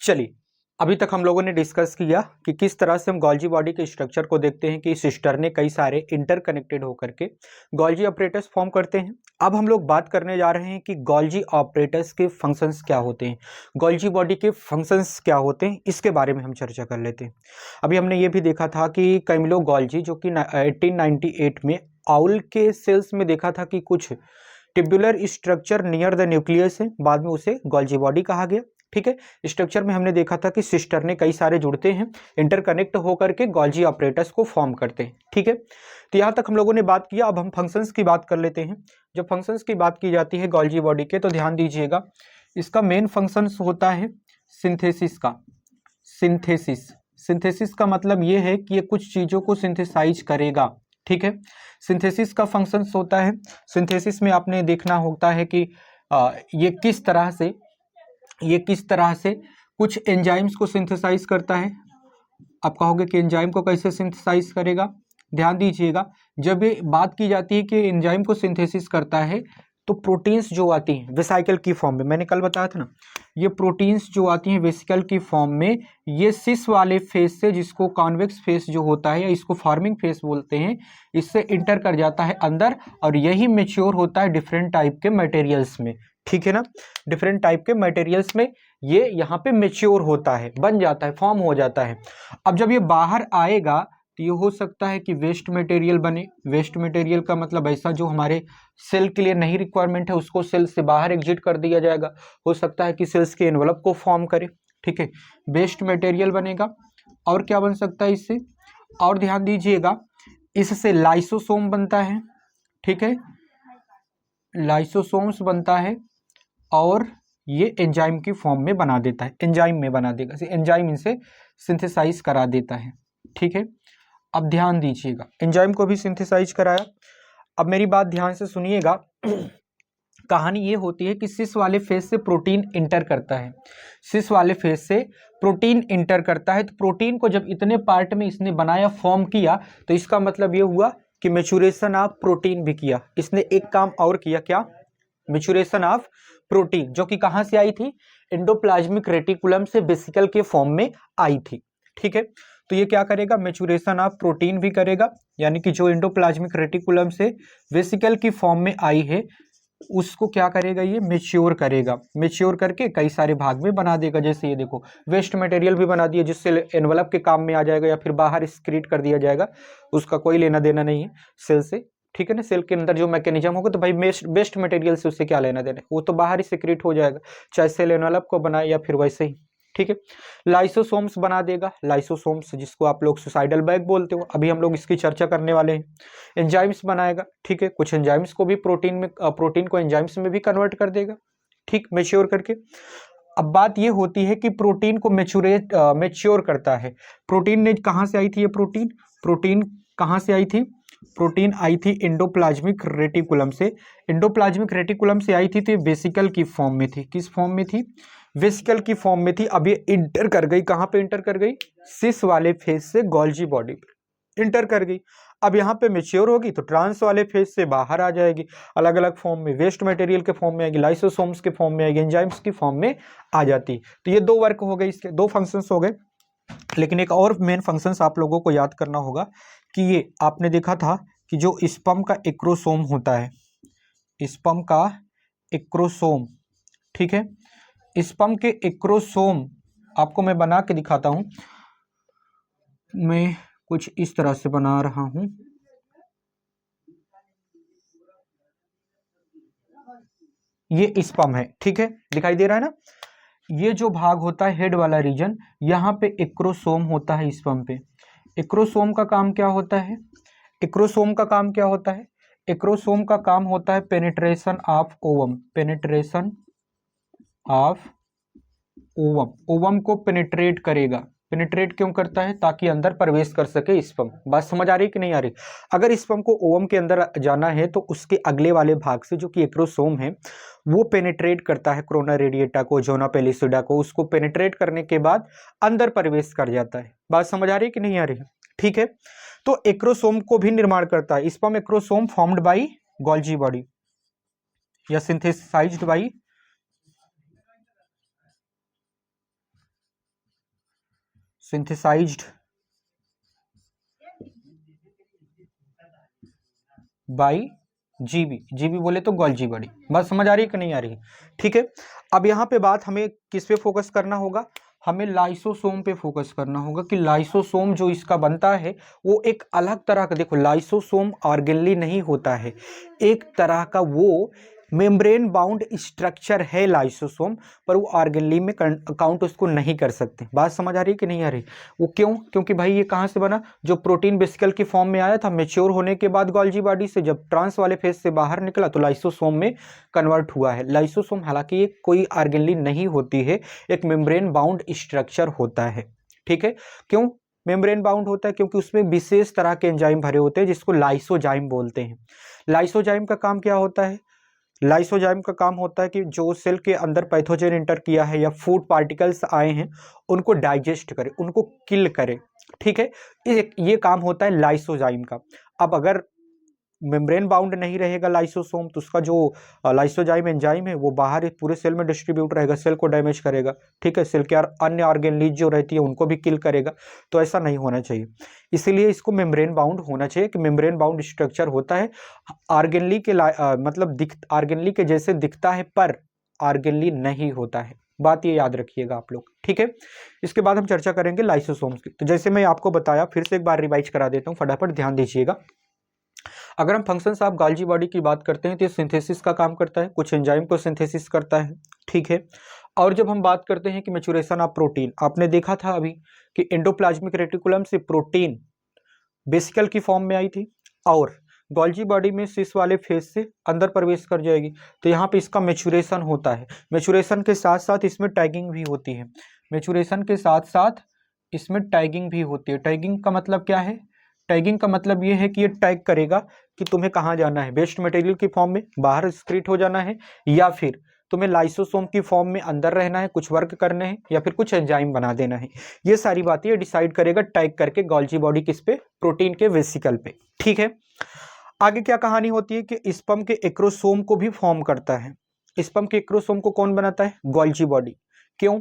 चलिए अभी तक हम लोगों ने डिस्कस किया कि किस तरह से हम गोल्जी बॉडी के स्ट्रक्चर को देखते हैं कि सिस्टर ने कई सारे इंटरकनेक्टेड होकर के गोल्जी ऑपरेटर्स फॉर्म करते हैं। अब हम लोग बात करने जा रहे हैं कि गोल्जी ऑपरेटर्स के फंक्शंस क्या होते हैं, गोल्जी बॉडी के फंक्शंस क्या होते हैं, इसके बारे में हम चर्चा कर लेते हैं। अभी हमने ये भी देखा था कि कैमिलो गोल्जी जो कि 1898 में आउल के सेल्स में देखा था कि कुछ tubular structure near the nucleus है, बाद में उसे गोल्जी बॉडी कहा गया। ठीक है, स्ट्रक्चर में हमने देखा था कि सिस्टर ने कई सारे जुड़ते हैं, इंटरकनेक्ट होकर के गोल्जी ऑपरेटर्स को फॉर्म करते हैं। ठीक है, तो यहाँ तक हम लोगों ने बात किया। अब हम फंक्शंस की बात कर लेते हैं। जब फंक्शंस की बात की जाती है गोल्जी बॉडी के, तो ध्यान दीजिएगा, इसका मेन फंक्शंस होता है सिंथेसिस का। सिंथेसिस का मतलब ये है कि ये कुछ चीज़ों को सिंथेसाइज करेगा। ठीक है, सिंथेसिस का फंक्शंस होता है, सिंथेसिस में आपने देखना होता है कि ये किस तरह से कुछ एंजाइम्स को सिंथेसाइज करता है। आप कहोगे कि एंजाइम को कैसे सिंथेसाइज करेगा? ध्यान दीजिएगा, जब ये बात की जाती है कि एंजाइम को सिंथेसिस करता है, तो प्रोटीन्स जो आती हैं वेसिकल की फॉर्म में, मैंने कल बताया था ना, ये प्रोटीन्स जो आती हैं वेसिकल की फॉर्म में, ये सिस वाले फेस से, जिसको कॉन्वेक्स फेस जो होता है या इसको फार्मिंग फेस बोलते हैं, इससे इंटर कर जाता है अंदर, और यही मेच्योर होता है डिफरेंट टाइप के मटेरियल्स में। ठीक है ना, डिफरेंट टाइप के मटेरियल्स में ये यहाँ पे मेच्योर होता है, बन जाता है, फॉर्म हो जाता है। अब जब ये बाहर आएगा तो ये हो सकता है कि वेस्ट मटेरियल बने। वेस्ट मटेरियल का मतलब ऐसा जो हमारे सेल के लिए नहीं रिक्वायरमेंट है, उसको सेल से बाहर एग्जिट कर दिया जाएगा। हो सकता है कि सेल्स के एनवलप को फॉर्म करे। ठीक है, वेस्ट मटेरियल बनेगा। और क्या बन सकता है इससे? और ध्यान दीजिएगा, इससे लाइसोसोम बनता है। ठीक है, लाइसोसोम्स बनता है, और ये एंजाइम की फॉर्म में बना देता है, एंजाइम में बना देगा, एंजाइम इनसे सिंथेसाइज करा देता है। ठीक है, अब ध्यान दीजिएगा, एंजाइम को भी सिंथेसाइज कराया। अब मेरी बात ध्यान से सुनिएगा, कहानी ये होती है कि सिस वाले फेस से प्रोटीन इंटर करता है, सिस वाले फेस से प्रोटीन इंटर करता है। तो प्रोटीन को जब इतने पार्ट में इसने बनाया, फॉर्म किया, तो इसका मतलब ये हुआ कि मैच्योरेशन ऑफ प्रोटीन भी किया इसने। एक काम और किया, क्या? मैच्योरेशन ऑफ प्रोटीन, जो कि कहाँ से आई थी? एंडोप्लाज्मिक रेटिकुलम से वेसिकल के फॉर्म में आई थी। ठीक है, तो ये क्या करेगा? मैच्योरेशन ऑफ प्रोटीन भी करेगा, यानी कि जो एंडोप्लाज्मिक रेटिकुलम से वेसिकल की फॉर्म में आई है, उसको क्या करेगा? ये मैच्योर करेगा, मैच्योर करके कई सारे भाग में बना देगा। जैसे ये देखो, वेस्ट मटेरियल भी बना दिया, जिससे एनवलप के काम में आ जाएगा, या फिर बाहर एक्सक्रीट कर दिया जाएगा, उसका कोई लेना देना नहीं है सेल से। ठीक है ना। सेल के अंदर जो मैकेनिज्म होगा तो भाई बेस्ट मटेरियल से उससे क्या लेना देना, वो तो बाहर ही सिक्रीट हो जाएगा, चाहे सेल एनवेलप को बनाए या फिर वैसे ही, ठीक है। लाइसोसोम्स बना देगा, लाइसोसोम्स जिसको आप लोग सुसाइडल बैग बोलते हो, अभी हम लोग इसकी चर्चा करने वाले हैं। एंजाइम्स बनाएगा, ठीक है, कुछ एंजाइम्स को भी प्रोटीन को एंजाइम्स में भी कन्वर्ट कर देगा, ठीक, मैच्योर करके। अब बात ये होती है कि प्रोटीन को मैच्योर करता है। प्रोटीन ने कहाँ से आई थी ये प्रोटीन कहाँ से आई थी? प्रोटीन आई थी एंडोप्लाज्मिक रेटिकुलम से। एंडोप्लाज्मिक रेटिकुलम से आई थी तो ये वेसिकल की फॉर्म में थी। किस फॉर्म में थी? वेसिकल की फॉर्म में थी। अब ये इंटर कर गई, कहाँ पे इंटर कर गई? सिस वाले फेज से गोल्जी बॉडी पे इंटर कर गई। अब यहाँ पे मेच्योर होगी तो ट्रांस वाले फेज से बाहर आ जाएगी, अलग अलग फॉर्म में, वेस्ट मटेरियल के फॉर्म में आएगी, लाइसोसोम्स के फॉर्म में आएगी, एंजाइम्स की फॉर्म में आ जाती। तो ये दो वर्क हो गए, इसके दो फंक्शंस हो गए। लेकिन एक और मेन फंक्शंस आप लोगों को याद करना होगा कि ये आपने देखा था कि जो स्पर्म का एक्रोसोम होता है, स्पर्म का एक्रोसोम, ठीक है, स्पर्म के एक्रोसोम आपको मैं बना के दिखाता हूं। मैं कुछ इस तरह से बना रहा हूं, ये स्पर्म है, ठीक है, दिखाई दे रहा है ना। ये जो भाग होता है हेड वाला रीजन, यहाँ पे एक्रोसोम होता है स्पर्म पे। एक्रोसोम का काम क्या होता है? एक्रोसोम का काम क्या होता है? एक्रोसोम का काम होता है penetration of ovum, penetration of ovum. Ovum को पेनिट्रेट करेगा। पेनिट्रेट क्यों करता है? ताकि अंदर प्रवेश कर सके स्पर्म। बात समझ आ रही कि नहीं आ रही? अगर स्पर्म को ओवम के अंदर जाना है तो उसके अगले वाले भाग से जो कि एक्रोसोम है वो पेनिट्रेट करता है कोरोना रेडिएटा को, जोना पेलिसिडा को, उसको पेनिट्रेट करने के बाद अंदर प्रवेश कर जाता है। बात समझ आ रही कि नहीं आ रही? ठीक है, तो एक्रोसोम को भी निर्माण करता है। Sperm acrosome formed by Golgi body या synthesised by synthesised by GB. GB बोले तो गोल्जी बॉडी। बात समझ आ रही है कि नहीं आ रही है? ठीक है, अब यहाँ पे बात हमें किस पे फोकस करना होगा? हमें लाइसोसोम पे फोकस करना होगा कि लाइसोसोम जो इसका बनता है वो एक अलग तरह का, देखो लाइसोसोम ऑर्गेनली नहीं होता है, एक तरह का वो मेम्ब्रेन बाउंड स्ट्रक्चर है लाइसोसोम, पर वो ऑर्गेनली में काउंट उसको नहीं कर सकते। बात समझ आ रही है कि नहीं आ रही? वो क्यों? क्योंकि भाई ये कहाँ से बना? जो प्रोटीन वेसिकल की फॉर्म में आया था, मैच्योर होने के बाद गोल्जी बॉडी से जब ट्रांस वाले फेज से बाहर निकला तो लाइसोसोम में कन्वर्ट हुआ है। लाइसोसोम हालांकि ये कोई ऑर्गेनली नहीं होती है, एक मेम्ब्रेन बाउंड स्ट्रक्चर होता है, ठीक है। क्यों मेम्ब्रेन बाउंड होता है? क्योंकि उसमें विशेष तरह के एंजाइम भरे होते हैं जिसको लाइसोजाइम बोलते हैं। लाइसोजाइम का काम क्या होता है? लाइसोजाइम का काम होता है कि जो सेल के अंदर पैथोजन इंटर किया है या फूड पार्टिकल्स आए हैं उनको डाइजेस्ट करे, उनको किल करे, ठीक है, ये काम होता है लाइसोजाइम का। अब अगर मेम्ब्रेन बाउंड नहीं रहेगा लाइसोसोम तो उसका जो लाइसोजाइम एंजाइम है वो बाहर पूरे सेल में डिस्ट्रीब्यूट रहेगा, सेल को डैमेज करेगा, ठीक है, सेल के अन्य ऑर्गेनलीज जो रहती है उनको भी किल करेगा। तो ऐसा नहीं होना चाहिए, इसीलिए इसको मेम्ब्रेन बाउंड होना चाहिए कि मेम्ब्रेन बाउंड स्ट्रक्चर होता है, ऑर्गेनली के मतलब ऑर्गेनली के जैसे दिखता है पर ऑर्गेनली नहीं होता है। बात ये याद रखिएगा आप लोग, ठीक है। इसके बाद हम चर्चा करेंगे लाइसोसोम्स की। तो जैसे मैं आपको बताया, फिर से एक बार रिवाइज करा देता हूँ, फटाफट ध्यान दीजिएगा। अगर हम फंक्शंस ऑफ गोल्जी बॉडी की बात करते हैं तो ये सिंथेसिस का काम करता है, कुछ एंजाइम को सिंथेसिस करता है, ठीक है। और जब हम बात करते हैं कि मैच्योरेशन ऑफ प्रोटीन, आपने देखा था अभी कि एंडोप्लाज्मिक रेटिकुलम से प्रोटीन वेसिकल की फॉर्म में आई थी और गोल्जी बॉडी में सिस वाले फेज से अंदर प्रवेश कर जाएगी। तो यहाँ पे इसका मैच्योरेशन होता है। मैच्योरेशन के साथ साथ इसमें टैगिंग भी होती है। मैच्योरेशन के साथ साथ इसमें टैगिंग भी होती है। टैगिंग का मतलब क्या है? टैगिंग का मतलब ये है कि ये टैग करेगा कि तुम्हें कहाँ जाना है, वेस्ट मटेरियल की फॉर्म में बाहर एक्सक्रीट हो जाना है या फिर तुम्हें लाइसोसोम की फॉर्म में अंदर रहना है, कुछ वर्क करने हैं या फिर कुछ एंजाइम बना देना है। ये सारी बातें डिसाइड करेगा टैग करके गोल्जी बॉडी किस पे? प्रोटीन के वेसिकल पे, ठीक है। आगे क्या कहानी होती है कि स्पर्म के एक्रोसोम को भी फॉर्म करता है। स्पर्म के एक्रोसोम को कौन बनाता है? Golgi body. क्यों?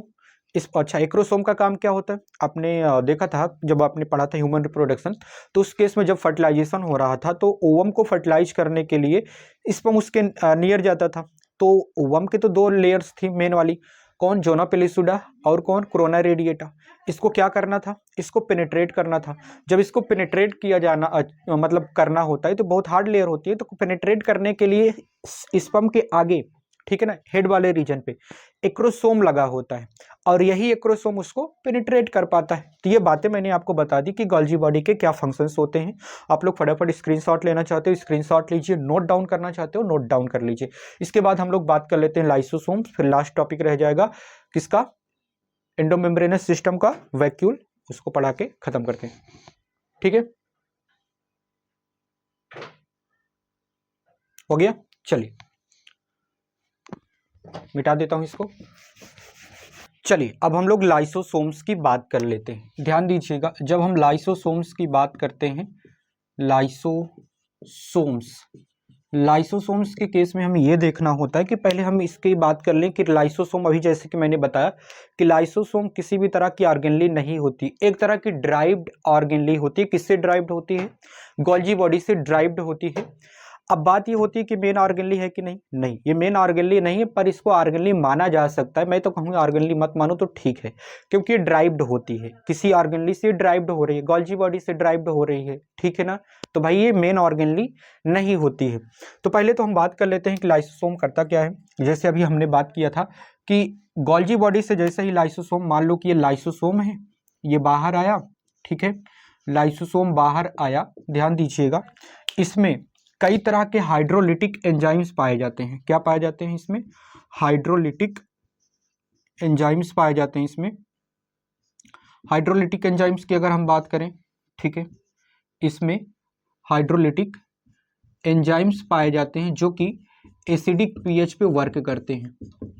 अच्छा, एक्रोसोम का काम क्या होता है? आपने देखा था जब आपने पढ़ा था ह्यूमन रिप्रोडक्शन, तो उस केस में जब फर्टिलाइजेशन हो रहा था तो ओवम को फर्टिलाइज करने के लिए स्पर्म उसके नियर जाता था। तो ओवम के तो दो लेयर्स थी मेन वाली, कौन, जोना पेलिसुडा और कौन, कोरोना रेडिएटा। इसको क्या करना था, इसको पेनिट्रेट करना था। जब इसको पेनिट्रेट किया जाना मतलब करना होता है तो बहुत हार्ड लेयर होती है, तो पेनिट्रेट करने के लिए स्पर्म के आगे, ठीक है ना, हेड वाले रीजन पे एक्रोसोम लगा होता है और यही एक्रोसोम उसको पेनिट्रेट कर पाता है। तो ये बातें मैंने आपको बता दी कि गोल्जी बॉडी के क्या फंक्शंस होते हैं। आप लोग फटाफट स्क्रीनशॉट लेना चाहते हो स्क्रीनशॉट लीजिए, नोट डाउन करना चाहते हो नोट डाउन कर लीजिए। इसके बाद हम लोग बात कर लेते हैं लाइसोसोम, फिर लास्ट टॉपिक रह जाएगा किसका, एंडोमेम्ब्रेनस सिस्टम का, वैक्यूल, उसको पढ़ा के खत्म करते हैं। ठीक है, हो गया, चलिए मिटा देता हूं इसको। चलिए अब हम लोग लाइसोसोम्स की बात कर लेते हैं। ध्यान दीजिएगा, जब हम लाइसोसोम्स की बात करते हैं, लाइसोसोम्स के केस में हमें यह देखना होता है कि पहले हम इसकी बात कर लें कि लाइसोसोम, अभी जैसे कि मैंने बताया कि लाइसोसोम किसी भी तरह की ऑर्गेनली नहीं होती, एक तरह की ड्राइव्ड ऑर्गेनली होती है। किससे ड्राइव्ड होती है, गोल्जी बॉडी से ड्राइव्ड होती है। अब बात ये होती है कि मेन ऑर्गेनली है कि नहीं, नहीं ये मेन ऑर्गेनली नहीं है, पर इसको ऑर्गेनली माना जा सकता है। मैं तो कहूँगा ऑर्गेनली मत मानो तो ठीक है, क्योंकि ये ड्राइव्ड होती है, किसी ऑर्गेनली से ड्राइव्ड हो रही है, गोल्जी बॉडी से ड्राइव्ड हो रही है, ठीक है ना। तो भाई ये मेन ऑर्गेनली नहीं होती है। तो पहले तो हम बात कर लेते हैं कि लाइसोसोम करता क्या है। जैसे अभी हमने बात किया था कि गोल्जी बॉडी से जैसे ही लाइसोसोम, मान लो कि ये लाइसोसोम है, ये बाहर आया, ठीक है, लाइसोसोम बाहर आया, ध्यान दीजिएगा, इसमें कई तरह के हाइड्रोलिटिक एंजाइम्स पाए जाते हैं। क्या पाए जाते हैं इसमें, हाइड्रोलिटिक एंजाइम्स पाए जाते हैं इसमें। हाइड्रोलिटिक एंजाइम्स की अगर हम बात करें, ठीक है, इसमें हाइड्रोलिटिक एंजाइम्स पाए जाते हैं जो कि एसिडिक पीएच पे वर्क करते हैं।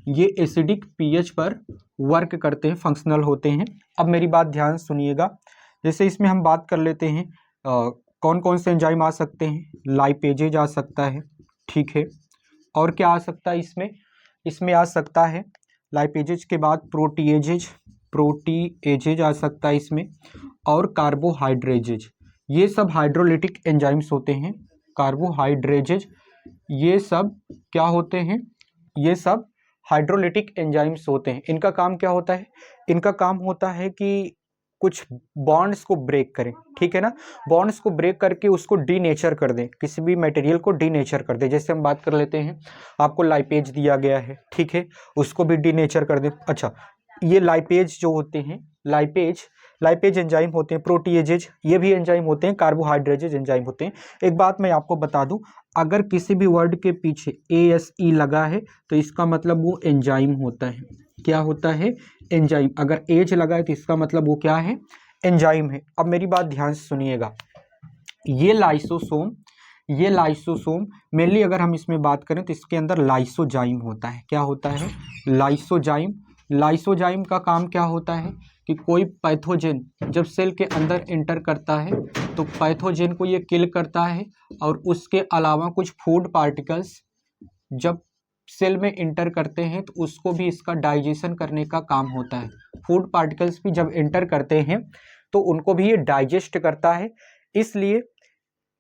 ये एसिडिक पीएच पर वर्क करते हैं, फंक्शनल होते हैं। अब मेरी बात ध्यान सुनिएगा, जैसे इसमें हम बात कर लेते हैं कौन कौन से एंजाइम आ सकते हैं, लाइपेजेज आ सकता है, ठीक है, और क्या आ सकता है इसमें, इसमें आ सकता है लाइपेजेज के बाद प्रोटीएजेज आ सकता है इसमें, और कार्बोहाइड्रेजेज। ये सब हाइड्रोलिटिक एंजाइम्स होते हैं। कार्बोहाइड्रेजेज ये सब क्या होते हैं, ये सब हाइड्रोलिटिक एंजाइम्स होते हैं। इनका काम क्या होता है, इनका काम होता है कि कुछ बॉन्ड्स को ब्रेक करें, ठीक है ना, बॉन्ड्स को ब्रेक करके उसको डीनेचर कर दें, किसी भी मटेरियल को डीनेचर कर दें। जैसे हम बात कर लेते हैं, आपको लाइपेज दिया गया है, ठीक है, उसको भी डीनेचर कर दें। अच्छा, ये लाइपेज जो होते हैं, लाइपेज एंजाइम होते हैं, प्रोटीएजेज ये भी एंजाइम होते हैं, कार्बोहाइड्रेजेज एंजाइम होते हैं। एक बात मैं आपको बता दूं, अगर किसी भी वर्ड के पीछे ASE लगा है तो इसका मतलब वो एंजाइम होता है। क्या होता है, एंजाइम। अगर एज लगा है तो इसका मतलब वो क्या है, एंजाइम है। अब मेरी बात ध्यान से सुनिएगा, ये लाइसोसोम मेनली अगर हम इसमें बात करें तो इसके अंदर लाइसोजाइम होता है। क्या होता है, लाइसोजाइम का काम क्या होता है कि कोई पैथोजेन जब सेल के अंदर एंटर करता है तो पैथोजेन को ये किल करता है, और उसके अलावा कुछ फूड पार्टिकल्स जब सेल में इंटर करते हैं तो उसको भी इसका डाइजेशन करने का काम होता है। फूड पार्टिकल्स भी जब इंटर करते हैं तो उनको भी ये डाइजेस्ट करता है, इसलिए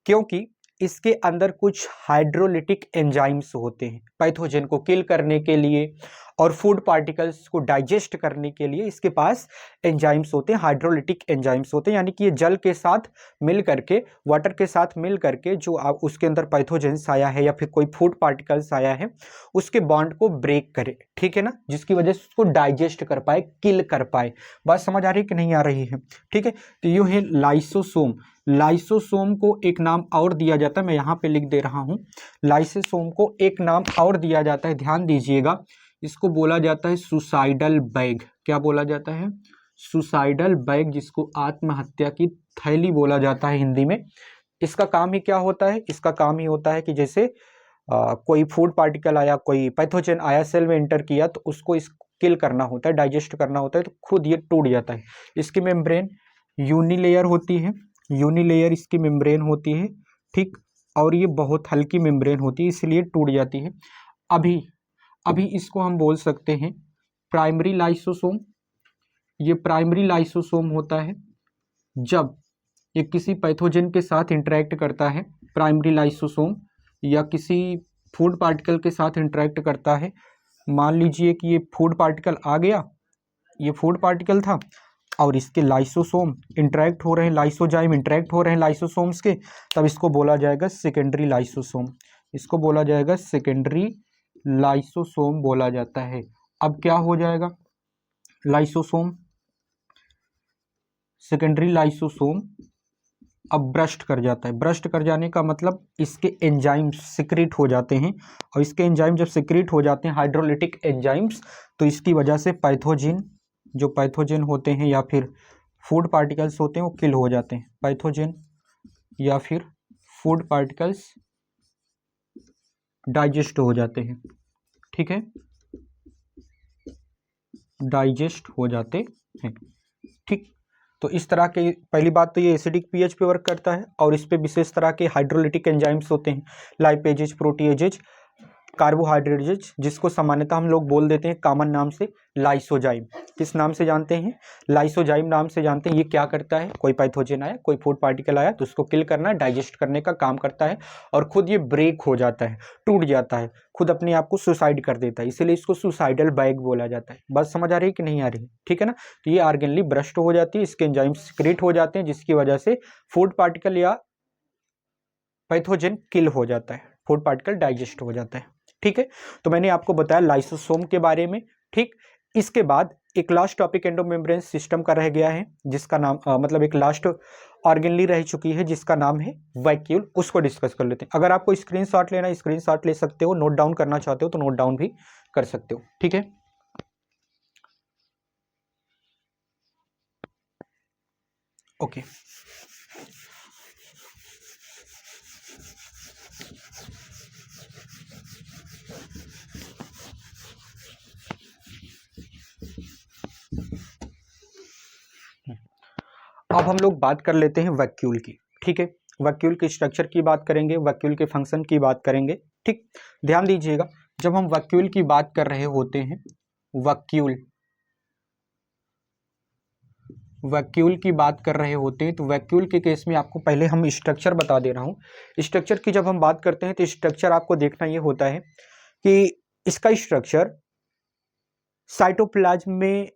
क्योंकि इसके अंदर कुछ हाइड्रोलिटिक एंजाइम्स होते हैं पैथोजेन को किल करने के लिए और फूड पार्टिकल्स को डाइजेस्ट करने के लिए इसके पास एंजाइम्स होते हैं, हाइड्रोलिटिक एंजाइम्स होते हैं। यानी कि ये जल के साथ मिल करके, वाटर के साथ मिल करके जो आप उसके अंदर पैथोजेंस आया है या फिर कोई फूड पार्टिकल्स आया है उसके बॉन्ड को ब्रेक करे, ठीक है ना, जिसकी वजह से उसको डाइजेस्ट कर पाए, किल कर पाए। बात समझ आ रही है कि नहीं आ रही है, ठीक है। तो ये है लाइसोसोम। लाइसोसोम को एक नाम और दिया जाता है, मैं यहाँ पे लिख दे रहा हूँ, लाइसोसोम को एक नाम और दिया जाता है, ध्यान दीजिएगा, इसको बोला जाता है सुसाइडल बैग। क्या बोला जाता है, सुसाइडल बैग, जिसको आत्महत्या की थैली बोला जाता है हिंदी में। इसका काम ही क्या होता है, इसका काम ही होता है कि जैसे कोई फूड पार्टिकल आया, कोई पैथोजन आया, सेल में इंटर किया तो उसको किल करना होता है, डाइजेस्ट करना होता है, तो खुद ये टूट जाता है। इसकी मेम्ब्रेन यूनिलेयर होती है, यूनिलेयर इसकी मेम्ब्रेन होती है, ठीक, और ये बहुत हल्की मेम्ब्रेन होती है, इसलिए टूट जाती है। अभी इसको हम बोल सकते हैं प्राइमरी लाइसोसोम। ये प्राइमरी लाइसोसोम होता है जब ये किसी पैथोजन के साथ इंटरेक्ट करता है, प्राइमरी लाइसोसोम, या किसी फूड पार्टिकल के साथ इंटरेक्ट करता है मान लीजिए कि ये फूड पार्टिकल आ गया, ये फूड पार्टिकल था और इसके लाइसोसोम इंटरेक्ट हो रहे हैं, लाइसोजाइम इंटरेक्ट हो रहे हैं लाइसोसोम्स के, तब इसको बोला जाएगा सेकेंडरी लाइसोसोम। इसको बोला जाएगा सेकेंडरी लाइसोसोम बोला जाता है। अब क्या हो जाएगा, लाइसोसोम, सेकेंडरी लाइसोसोम अब ब्रस्ट कर जाता है। ब्रस्ट कर जाने का मतलब इसके एंजाइम्स सिक्रीट हो जाते हैं, और इसके एंजाइम जब सिक्रीट हो जाते हैं हाइड्रोलिटिक एंजाइम्स, तो इसकी वजह से पैथोजिन, जो पैथोजिन होते हैं या फिर फूड पार्टिकल्स होते हैं वो किल हो जाते हैं। पैथोजिन या फिर फूड पार्टिकल्स डाइजेस्ट हो जाते हैं, ठीक है, डाइजेस्ट हो जाते हैं, ठीक। तो इस तरह के, पहली बात तो ये एसिडिक पीएच पे वर्क करता है, और इस पे विशेष तरह के हाइड्रोलिटिक एंजाइम्स होते हैं, लाइपेजेज, प्रोटीएजेज, कार्बोहाइड्रेजेज, जिसको सामान्यतः हम लोग बोल देते हैं कॉमन नाम से लाइसोजाइम। किस नाम से जानते हैं, लाइसोजाइम नाम से जानते हैं। ये क्या करता है, कोई पैथोजन आया, कोई फूड पार्टिकल आया तो उसको किल करना, डाइजेस्ट करने का काम करता है, और खुद ये ब्रेक हो जाता है, टूट जाता है, खुद अपने आप को सुसाइड कर देता है, इसीलिए इसको सुसाइडल बैग बोला जाता है। बात समझ आ रही है कि नहीं आ रही है, ठीक है ना। तो ये ऑर्गेनली ब्रस्ट हो जाती है, इसके एंजाइम सिक्रेट हो जाते हैं, जिसकी वजह से फूड पार्टिकल या पैथोजन किल हो जाता है, फूड पार्टिकल डाइजेस्ट हो जाता है, ठीक है। तो मैंने आपको बताया लाइसोसोम के बारे में, ठीक। इसके बाद एक लास्ट टॉपिक एंडोमेम्ब्रेन सिस्टम का रह गया है, जिसका नाम मतलब एक लास्ट ऑर्गेनली रह चुकी है जिसका नाम है वैक्यूल। उसको डिस्कस कर लेते हैं। अगर आपको स्क्रीनशॉट लेना है स्क्रीनशॉट ले सकते हो, नोट डाउन करना चाहते हो तो नोट डाउन भी कर सकते हो, ठीक है। ओके, अब हम लोग बात कर लेते हैं वैक्यूल की, ठीक है। वैक्यूल के स्ट्रक्चर की बात करेंगे, वैक्यूल के फंक्शन की बात करेंगे, ठीक। ध्यान दीजिएगा, जब हम वैक्यूल की बात कर रहे होते हैं, वैक्यूल की बात कर रहे होते हैं, तो वैक्यूल के केस में आपको पहले हम स्ट्रक्चर बता दे रहा हूं। स्ट्रक्चर की जब हम बात करते हैं तो स्ट्रक्चर आपको देखना ये होता है कि इसका स्ट्रक्चर साइटोप्लाज्म में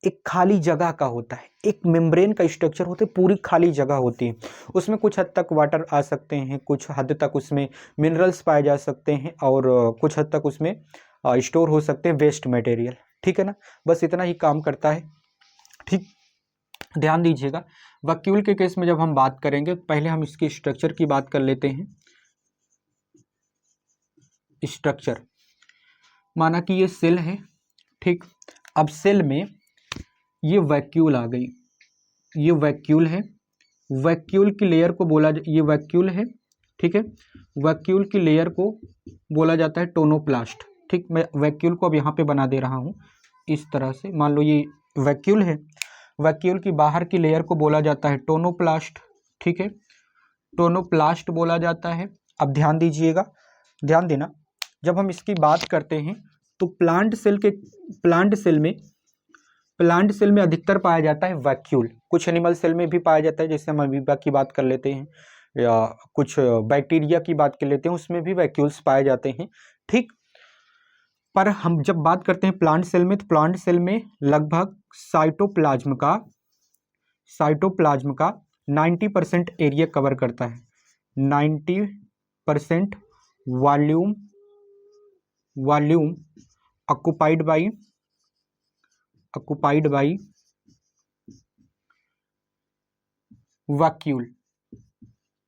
एक खाली जगह का होता है, एक मेम्ब्रेन का स्ट्रक्चर होता है, पूरी खाली जगह होती है, उसमें कुछ हद तक वाटर आ सकते हैं, कुछ हद तक उसमें मिनरल्स पाए जा सकते हैं, और कुछ हद तक उसमें स्टोर हो सकते हैं वेस्ट मटेरियल, ठीक है ना। बस इतना ही काम करता है, ठीक। ध्यान दीजिएगा, वैक्यूल के केस में जब हम बात करेंगे, पहले हम इसके स्ट्रक्चर की बात कर लेते हैं। स्ट्रक्चर माना कि ये सेल है, ठीक। अब सेल में ये वैक्यूल आ गई, ये वैक्यूल है, वैक्यूल की लेयर को बोला, ये वैक्यूल है, ठीक है। वैक्यूल की लेयर को बोला जाता है टोनोप्लास्ट, ठीक। मैं वैक्यूल को अब यहाँ पे बना दे रहा हूँ इस तरह से। मान लो ये वैक्यूल है, वैक्यूल की बाहर की लेयर को बोला जाता है टोनोप्लास्ट, ठीक है, टोनोप्लास्ट बोला जाता है। अब ध्यान दीजिएगा, ध्यान देना, जब हम इसकी बात करते हैं तो प्लांट सेल में अधिकतर पाया जाता है वैक्यूल। कुछ एनिमल सेल में भी पाया जाता है, जैसे हम अमीबा की बात कर लेते हैं या कुछ बैक्टीरिया की बात कर लेते हैं, उसमें भी वैक्यूल्स पाए जाते हैं, ठीक। पर हम जब बात करते हैं प्लांट सेल में, तो प्लांट सेल में लगभग साइटोप्लाज्म का 90% एरिया कवर करता है, 90% वॉल्यूम ऑक्युपाइड बाई वैक्यूल,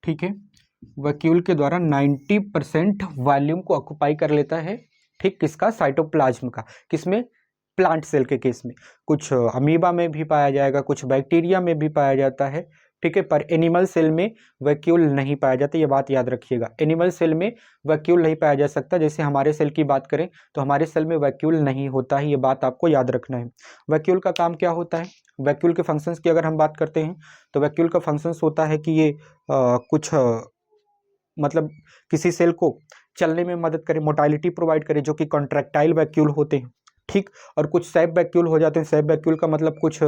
ठीक है। वैक्यूल के द्वारा 90% वॉल्यूम को ऑक्युपाई कर लेता है, ठीक। किसका, साइटोप्लाज्म का। किसमें, प्लांट सेल के केस में। कुछ अमीबा में भी पाया जाएगा, कुछ बैक्टीरिया में भी पाया जाता है, ठीक है। पर एनिमल सेल में वैक्यूल नहीं पाया जाता, ये बात याद रखिएगा। एनिमल सेल में वैक्यूल नहीं पाया जा सकता। जैसे हमारे सेल की बात करें तो हमारे सेल में वैक्यूल नहीं होता है, ये बात आपको याद रखना है। वैक्यूल का काम क्या होता है, वैक्यूल के फंक्शंस की अगर हम बात करते हैं तो वैक्यूल का फंक्शंस होता है कि ये कुछ मतलब किसी सेल को चलने में मदद करे, मोटाइलिटी प्रोवाइड करे, जो कि कॉन्ट्रैक्टाइल वैक्यूल होते हैं, ठीक। और कुछ सैप वैक्यूल हो जाते हैं। सैप वैक्यूल का मतलब कुछ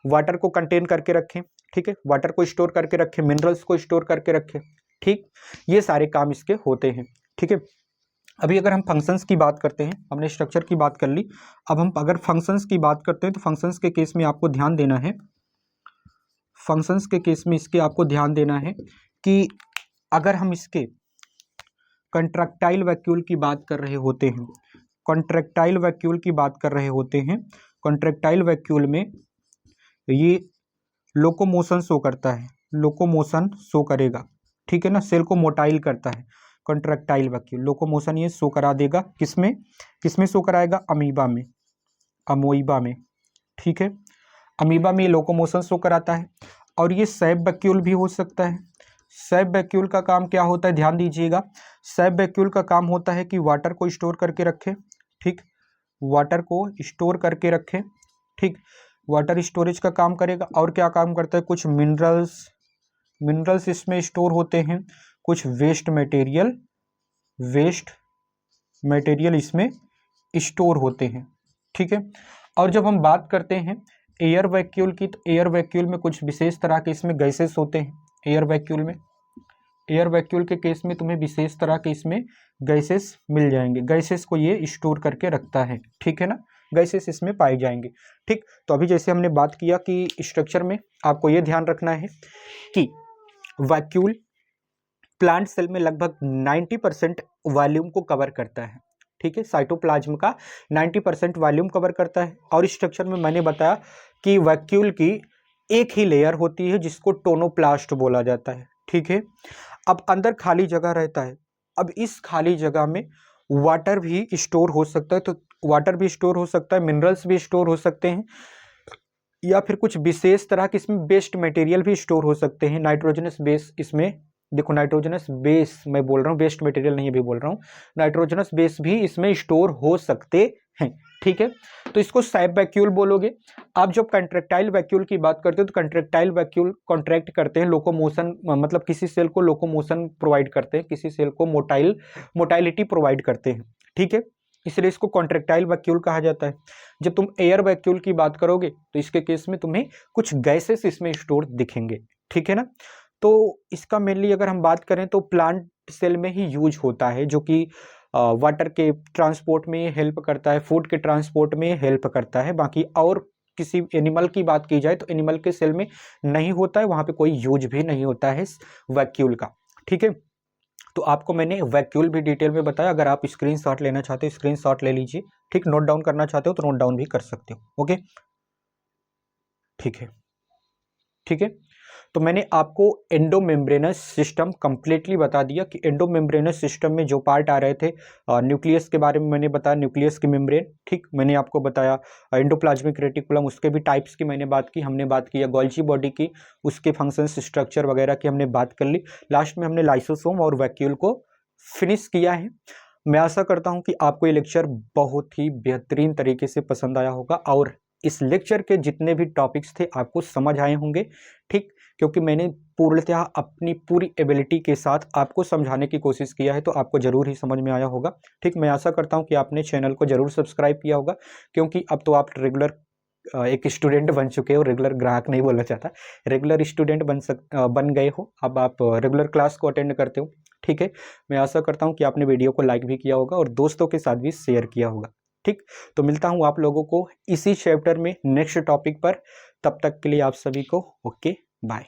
वाटर को कंटेन करके रखें, ठीक है, वाटर को स्टोर करके रखें, मिनरल्स को स्टोर करके रखें, ठीक। ये सारे काम इसके होते हैं, ठीक है। अभी अगर हम फंक्शंस की बात करते हैं, हमने स्ट्रक्चर की बात कर ली, अब हम अगर फंक्शंस की बात करते हैं तो फंक्शंस के केस में आपको ध्यान देना है, फंक्शंस के केस में इसके आपको ध्यान देना है कि अगर हम इसके कंट्रैक्टाइल वैक्यूल की बात कर रहे होते हैं, कॉन्ट्रैक्टाइल वैक्यूल की बात कर रहे होते हैं, कॉन्ट्रैक्टाइल वैक्यूल में ये लोकोमोशन शो करता है, लोकोमोशन शो करेगा, ठीक है ना, सेल को मोटाइल करता है कॉन्ट्रैक्टाइल वैक्यूल, लोकोमोशन ये शो करा देगा, किसमें किसमें शो कराएगा, अमीबा में, अमोइबा में, ठीक है, अमीबा में ये लोकोमोशन शो कराता है। और ये सैब वैक्यूल भी हो सकता है। सैब वैक्यूल का काम क्या होता है, ध्यान दीजिएगा, सैब वैक्यूल का काम होता है कि वाटर को स्टोर करके रखे, ठीक, वाटर को स्टोर करके रखे, ठीक, वाटर स्टोरेज का काम करेगा। और क्या काम करता है, कुछ मिनरल्स, मिनरल्स इसमें स्टोर होते हैं, कुछ वेस्ट मटेरियल, वेस्ट मटेरियल इसमें स्टोर होते हैं, ठीक है। और जब हम बात करते हैं एयर वैक्यूल की, तो एयर वैक्यूल में कुछ विशेष तरह के इसमें गैसेस होते हैं। एयर वैक्यूल में, एयर वैक्यूल के केस में तुम्हें विशेष तरह के इसमें गैसेस मिल जाएंगे, गैसेस को ये स्टोर करके रखता है, ठीक है ना, गैसेस इसमें पाए जाएंगे, ठीक। तो अभी जैसे हमने बात किया कि स्ट्रक्चर में आपको ये ध्यान रखना है कि वैक्यूल प्लांट सेल में लगभग 90% वॉल्यूम को कवर करता है, ठीक है, साइटोप्लाज्म का 90% वॉल्यूम कवर करता है। और स्ट्रक्चर में मैंने बताया कि वैक्यूल की एक ही लेयर होती है जिसको टोनोप्लास्ट बोला जाता है, ठीक है। अब अंदर खाली जगह रहता है, अब इस खाली जगह में वाटर भी स्टोर हो सकता है, तो वाटर भी स्टोर हो सकता है, मिनरल्स भी स्टोर हो सकते हैं, या फिर कुछ विशेष तरह के इसमें वेस्ट मटेरियल भी स्टोर हो सकते हैं, नाइट्रोजनस बेस इसमें, देखो नाइट्रोजनस बेस मैं बोल रहा हूँ, वेस्ट मटेरियल नहीं अभी बोल रहा हूँ, नाइट्रोजनस बेस भी इसमें स्टोर हो सकते हैं, ठीक है। तो इसको सैब वैक्यूल बोलोगे। आप जब कंट्रैक्टाइल वैक्यूल की बात करते हो तो कंट्रैक्टाइल वैक्यूल कॉन्ट्रैक्ट करते हैं, लोकोमोशन मतलब किसी सेल को लोकोमोशन प्रोवाइड करते हैं, किसी सेल को मोटाइलिटी प्रोवाइड करते हैं, ठीक है, इसलिए इसको कॉन्ट्रैक्टाइल वैक्यूल कहा जाता है। जब तुम एयर वैक्यूल की बात करोगे तो इसके केस में तुम्हें कुछ गैसेस इसमें स्टोर दिखेंगे, ठीक है ना। तो इसका मेनली अगर हम बात करें तो प्लांट सेल में ही यूज होता है, जो कि वाटर के ट्रांसपोर्ट में हेल्प करता है, फूड के ट्रांसपोर्ट में हेल्प करता है। बाकी और किसी एनिमल की बात की जाए तो एनिमल के सेल में नहीं होता है, वहाँ पे कोई यूज भी नहीं होता है वैक्यूल का, ठीक है। तो आपको मैंने वैक्यूल भी डिटेल में बताया, अगर आप स्क्रीनशॉट लेना चाहते हो स्क्रीनशॉट ले लीजिए, ठीक, नोट डाउन करना चाहते हो तो नोट डाउन भी कर सकते हो, ओके, ठीक है, ठीक है। तो मैंने आपको एंडोमेम्ब्रेनस सिस्टम कंप्लीटली बता दिया कि एंडोमेम्ब्रेनस सिस्टम में जो पार्ट आ रहे थे, न्यूक्लियस के बारे में मैंने बताया, न्यूक्लियस की मेम्ब्रेन, ठीक, मैंने आपको बताया एंडोप्लाज्मिक रेटिकुलम, उसके भी टाइप्स की मैंने बात की, हमने बात की गोल्जी बॉडी की, उसके फंक्शंस स्ट्रक्चर वगैरह की हमने बात कर ली। लास्ट में हमने लाइसोसोम और वैक्यूल को फिनिश किया है। मैं आशा करता हूँ कि आपको ये लेक्चर बहुत ही बेहतरीन तरीके से पसंद आया होगा और इस लेक्चर के जितने भी टॉपिक्स थे आपको समझ आए होंगे, ठीक, क्योंकि मैंने पूर्णतः अपनी पूरी एबिलिटी के साथ आपको समझाने की कोशिश किया है, तो आपको जरूर ही समझ में आया होगा, ठीक। मैं आशा करता हूं कि आपने चैनल को जरूर सब्सक्राइब किया होगा, क्योंकि अब तो आप रेगुलर एक स्टूडेंट बन चुके हो, रेगुलर ग्राहक नहीं बोलना चाहता, रेगुलर स्टूडेंट बन गए हो, अब आप रेगुलर क्लास को अटेंड करते हो, ठीक है। मैं आशा करता हूँ कि आपने वीडियो को लाइक भी किया होगा और दोस्तों के साथ भी शेयर किया होगा, ठीक। तो मिलता हूँ आप लोगों को इसी चैप्टर में नेक्स्ट टॉपिक पर, तब तक के लिए आप सभी को ओके बाय।